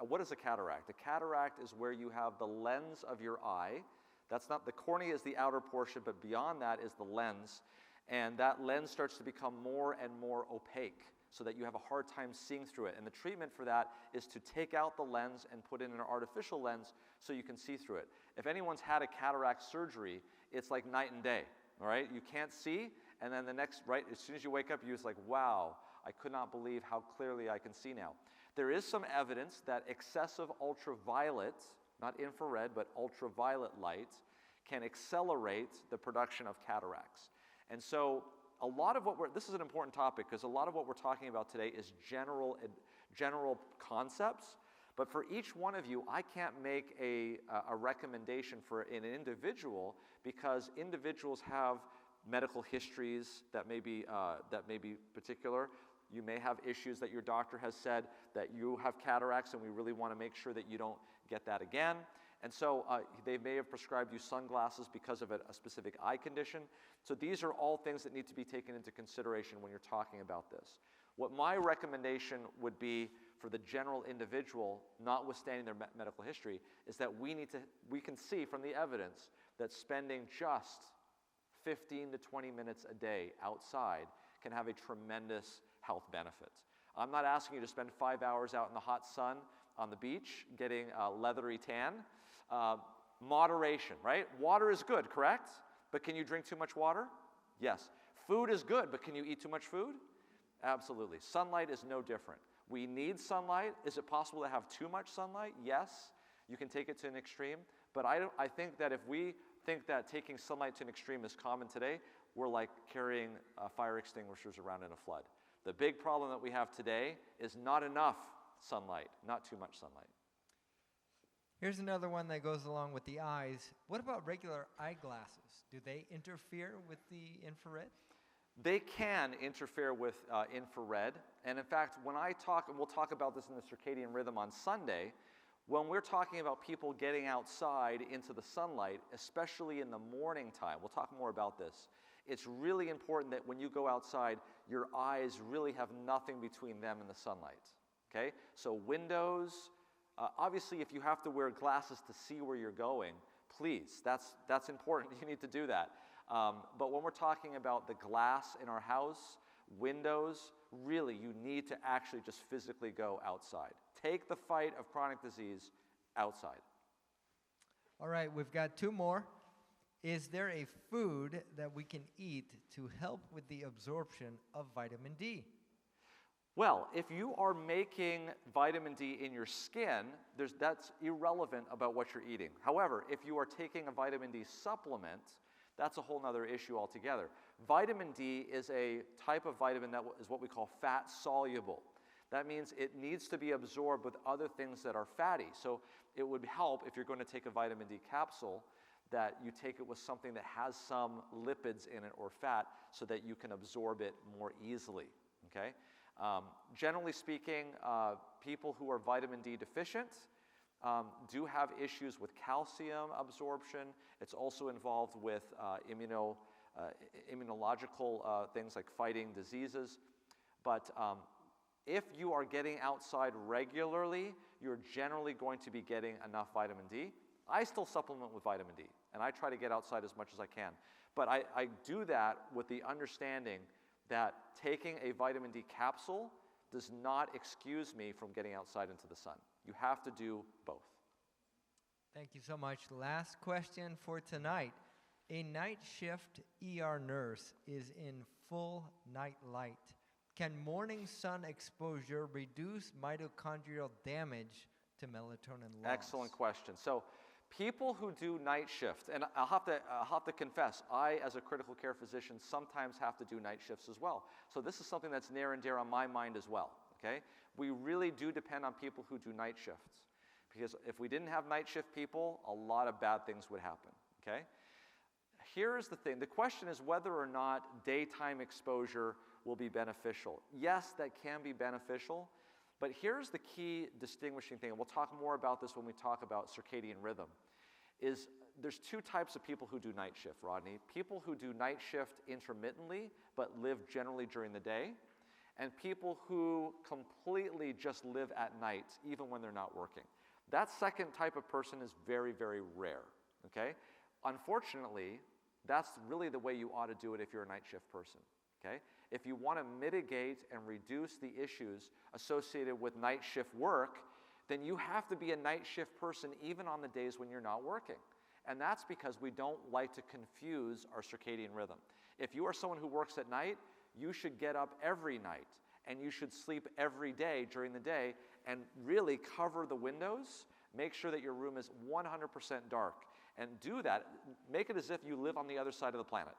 B: what is a cataract? A cataract is where you have the lens of your eye. That's not, the cornea is the outer portion, but beyond that is the lens. And that lens starts to become more and more opaque so that you have a hard time seeing through it. And the treatment for that is to take out the lens and put in an artificial lens so you can see through it. If anyone's had a cataract surgery, it's like night and day, all right? You can't see, and then as soon as you wake up, you're just like, wow, I could not believe how clearly I can see now. There is some evidence that excessive ultraviolet, not infrared, but ultraviolet light, can accelerate the production of cataracts. And so a lot of this is an important topic because a lot of what we're talking about today is general concepts. But for each one of you, I can't make a recommendation for an individual because individuals have medical histories that may be particular. You may have issues that your doctor has said that you have cataracts, and we really want to make sure that you don't get that again. And so they may have prescribed you sunglasses because of a specific eye condition. So these are all things that need to be taken into consideration when you're talking about this. What my recommendation would be for the general individual, notwithstanding their medical history, is that we can see from the evidence that spending just 15 to 20 minutes a day outside can have a tremendous health benefit. I'm not asking you to spend 5 hours out in the hot sun on the beach getting a leathery tan. Moderation, right? Water is good, correct? But can you drink too much water? Yes. Food is good, but can you eat too much food? Absolutely. Sunlight is no different. We need sunlight. Is it possible to have too much sunlight? Yes. You can take it to an extreme. But I think that if we think that taking sunlight to an extreme is common today, we're like carrying fire extinguishers around in a flood. The big problem that we have today is not enough sunlight, not too much sunlight.
A: Here's another one that goes along with the eyes. What about regular eyeglasses? Do they interfere with the infrared?
B: They can interfere with infrared. And in fact, when I talk, and we'll talk about this in the circadian rhythm on Sunday, when we're talking about people getting outside into the sunlight, especially in the morning time, we'll talk more about this. It's really important that when you go outside, your eyes really have nothing between them and the sunlight. Okay? So windows, obviously if you have to wear glasses to see where you're going, please, that's important. You need to do that. But when we're talking about the glass in our house, windows, really you need to actually just physically go outside. Take the fight of chronic disease outside.
A: All right, we've got two more. Is there a food that we can eat to help with the absorption of vitamin D?
B: Well, if you are making vitamin D in your skin, that's irrelevant about what you're eating. However, if you are taking a vitamin D supplement, that's a whole other issue altogether. Vitamin D is a type of vitamin that is what we call fat soluble. That means it needs to be absorbed with other things that are fatty. So it would help if you're going to take a vitamin D capsule that you take it with something that has some lipids in it or fat so that you can absorb it more easily, okay? Generally speaking, people who are vitamin D deficient do have issues with calcium absorption. It's also involved with immunological things like fighting diseases. But if you are getting outside regularly, you're generally going to be getting enough vitamin D. I still supplement with vitamin D, and I try to get outside as much as I can. But I do that with the understanding that taking a vitamin D capsule does not excuse me from getting outside into the sun. You have to do both.
A: Thank you so much. Last question for tonight. A night shift ER nurse is in full night light. Can morning sun exposure reduce mitochondrial damage to melatonin loss?
B: Excellent question. So people who do night shift, and I'll have to confess, I as a critical care physician sometimes have to do night shifts as well. So this is something that's near and dear on my mind as well, okay? We really do depend on people who do night shifts. Because if we didn't have night shift people, a lot of bad things would happen, okay? Here's the thing. The question is whether or not daytime exposure will be beneficial. Yes, that can be beneficial. But here's the key distinguishing thing, and we'll talk more about this when we talk about circadian rhythm, is there's two types of people who do night shift, Rodney. People who do night shift intermittently but live generally during the day, and people who completely just live at night even when they're not working. That second type of person is very, very rare, okay? Unfortunately, that's really the way you ought to do it if you're a night shift person, okay? If you want to mitigate and reduce the issues associated with night shift work, then you have to be a night shift person even on the days when you're not working. And that's because we don't like to confuse our circadian rhythm. If you are someone who works at night, you should get up every night and you should sleep every day during the day and really cover the windows. Make sure that your room is 100% dark. And do that. Make it as if you live on the other side of the planet.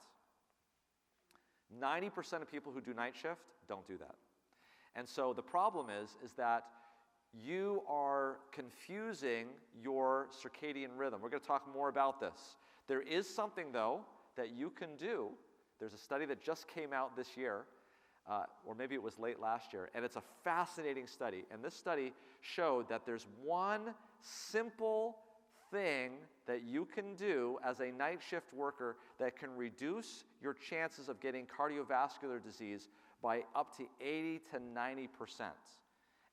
B: 90% of people who do night shift don't do that. And so the problem is that you are confusing your circadian rhythm. We're going to talk more about this. There is something, though, that you can do. There's a study that just came out this year, or maybe it was late last year, and it's a fascinating study. And this study showed that there's one simple thing that you can do as a night shift worker that can reduce your chances of getting cardiovascular disease by up to 80 to 90%.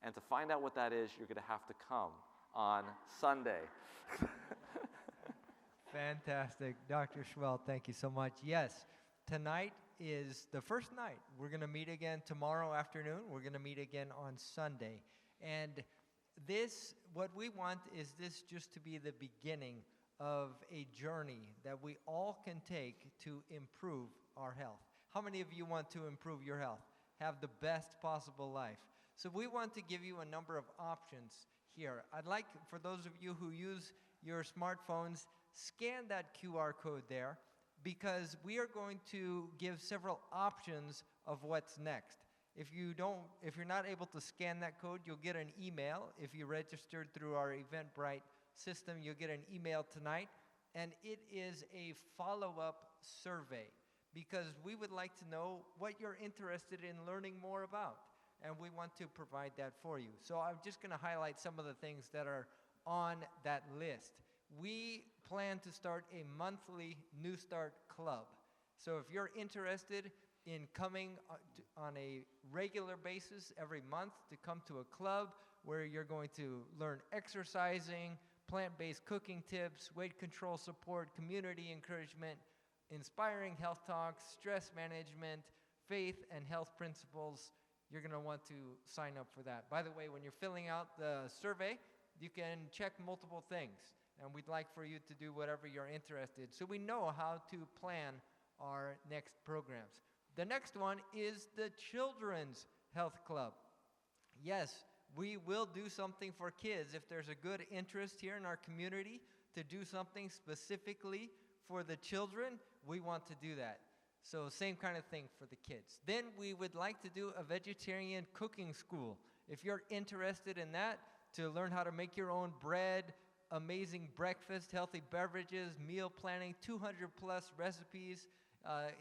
B: And to find out what that is, you're going to have to come on Sunday.
A: Fantastic. Dr. Schwelt, thank you so much. Yes, tonight is the first night. We're going to meet again tomorrow afternoon. We're going to meet again on Sunday. And what we want is this just to be the beginning of a journey that we all can take to improve our health. How many of you want to improve your health? Have the best possible life? So we want to give you a number of options here. I'd like, for those of you who use your smartphones, scan that QR code there, because we are going to give several options of what's next. If you're not able to scan that code, you'll get an email. If you registered through our Eventbrite system, you'll get an email tonight, and it is a follow-up survey, because we would like to know what you're interested in learning more about, and we want to provide that for you. So I'm just going to highlight some of the things that are on that list. We plan to start a monthly New Start Club. So if you're interested in coming on a regular basis every month to come to a club where you're going to learn exercising, plant-based cooking tips, weight control support, community encouragement, inspiring health talks, stress management, faith and health principles, you're going to want to sign up for that. By the way, when you're filling out the survey, you can check multiple things, and we'd like for you to do whatever you're interested so we know how to plan our next programs. The next one is the Children's Health Club. Yes, we will do something for kids. If there's a good interest here in our community to do something specifically for the children, we want to do that. So same kind of thing for the kids. Then we would like to do a vegetarian cooking school. If you're interested in that, to learn how to make your own bread, amazing breakfast, healthy beverages, meal planning, 200 plus recipes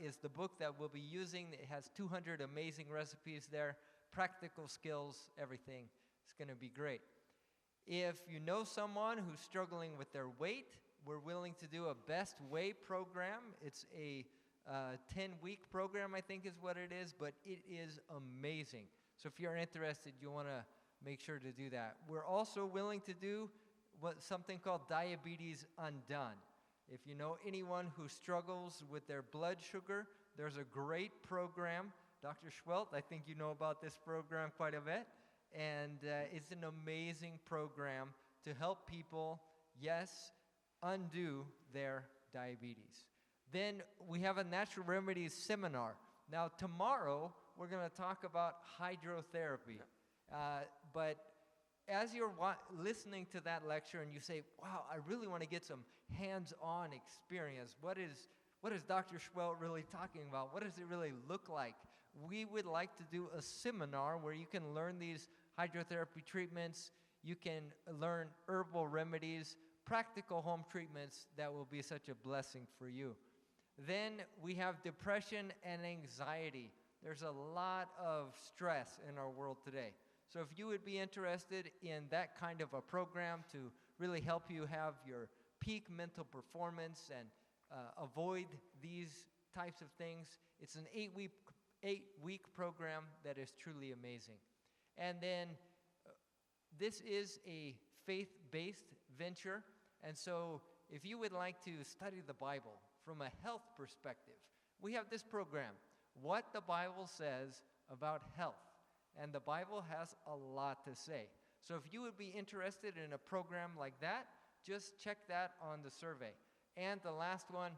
A: is the book that we'll be using. It has 200 amazing recipes there, practical skills, everything. It's going to be great. If you know someone who's struggling with their weight, we're willing to do a Best Way program. It's a 10-week program, I think is what it is, but it is amazing. So if you're interested, you want to make sure to do that. We're also willing to do something called Diabetes Undone. If you know anyone who struggles with their blood sugar, there's a great program. Dr. Schwelt, I think you know about this program quite a bit. And it's an amazing program to help people, yes, undo their diabetes. Then we have a natural remedies seminar. Now tomorrow, we're going to talk about hydrotherapy. But as you're listening to that lecture and you say, wow, I really want to get some hands-on experience. What is Dr. Schwelt really talking about? What does it really look like? We would like to do a seminar where you can learn these hydrotherapy treatments, you can learn herbal remedies, practical home treatments that will be such a blessing for you. Then we have depression and anxiety. There's a lot of stress in our world today. So if you would be interested in that kind of a program to really help you have your peak mental performance and avoid these types of things, it's an 8-week program that is truly amazing. And then this is a faith-based venture, and so if you would like to study the Bible from a health perspective, we have this program, What the Bible Says About Health. And the Bible has a lot to say. So if you would be interested in a program like that, just check that on the survey. And the last one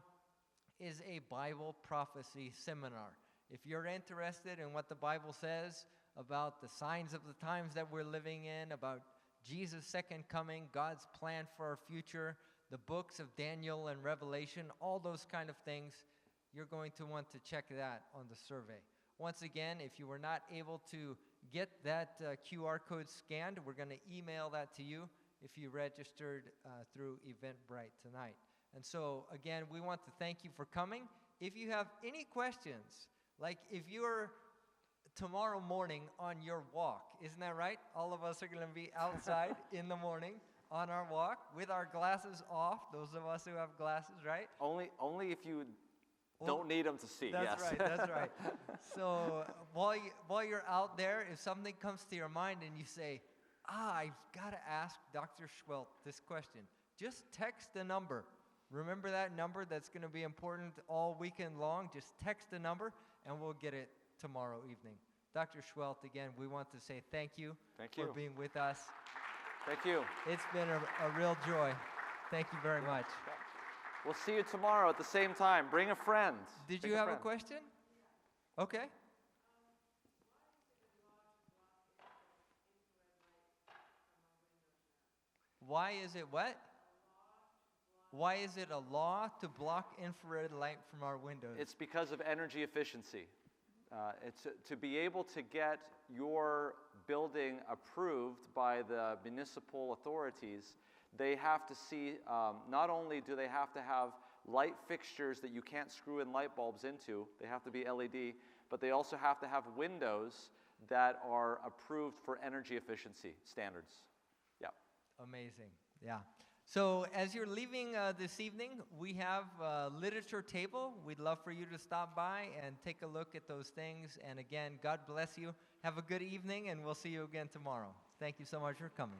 A: is a Bible prophecy seminar. If you're interested in what the Bible says about the signs of the times that we're living in, about Jesus' second coming, God's plan for our future, the books of Daniel and Revelation, all those kind of things, you're going to want to check that on the survey. Once again, if you were not able to get that QR code scanned, we're going to email that to you if you registered through Eventbrite tonight. And so, again, we want to thank you for coming. If you have any questions, like if you're tomorrow morning on your walk, isn't that right? All of us are going to be outside in the morning on our walk with our glasses off, those of us who have glasses, right?
B: Only if you don't need them to see,
A: that's
B: yes.
A: Right, that's right. So while you're out there, if something comes to your mind and you say, I've got to ask Dr. Schwelt this question, just text the number. Remember that number that's going to be important all weekend long? Just text the number and we'll get it tomorrow evening. Dr. Schwelt, again, we want to say thank you for being with us.
B: Thank you.
A: It's been a real joy. Thank you very much.
B: We'll see you tomorrow at the same time. Bring a friend.
A: Did you have a question? Okay. Why is it what? Why is it a law to block infrared light from our windows?
B: It's because of energy efficiency. It's to be able to get your building approved by the municipal authorities, they have to see, not only do they have to have light fixtures that you can't screw in light bulbs into, they have to be LED, but they also have to have windows that are approved for energy efficiency standards. Yeah.
A: Amazing. Yeah. So as you're leaving this evening, we have a literature table. We'd love for you to stop by and take a look at those things. And again, God bless you. Have a good evening, and we'll see you again tomorrow. Thank you so much for coming.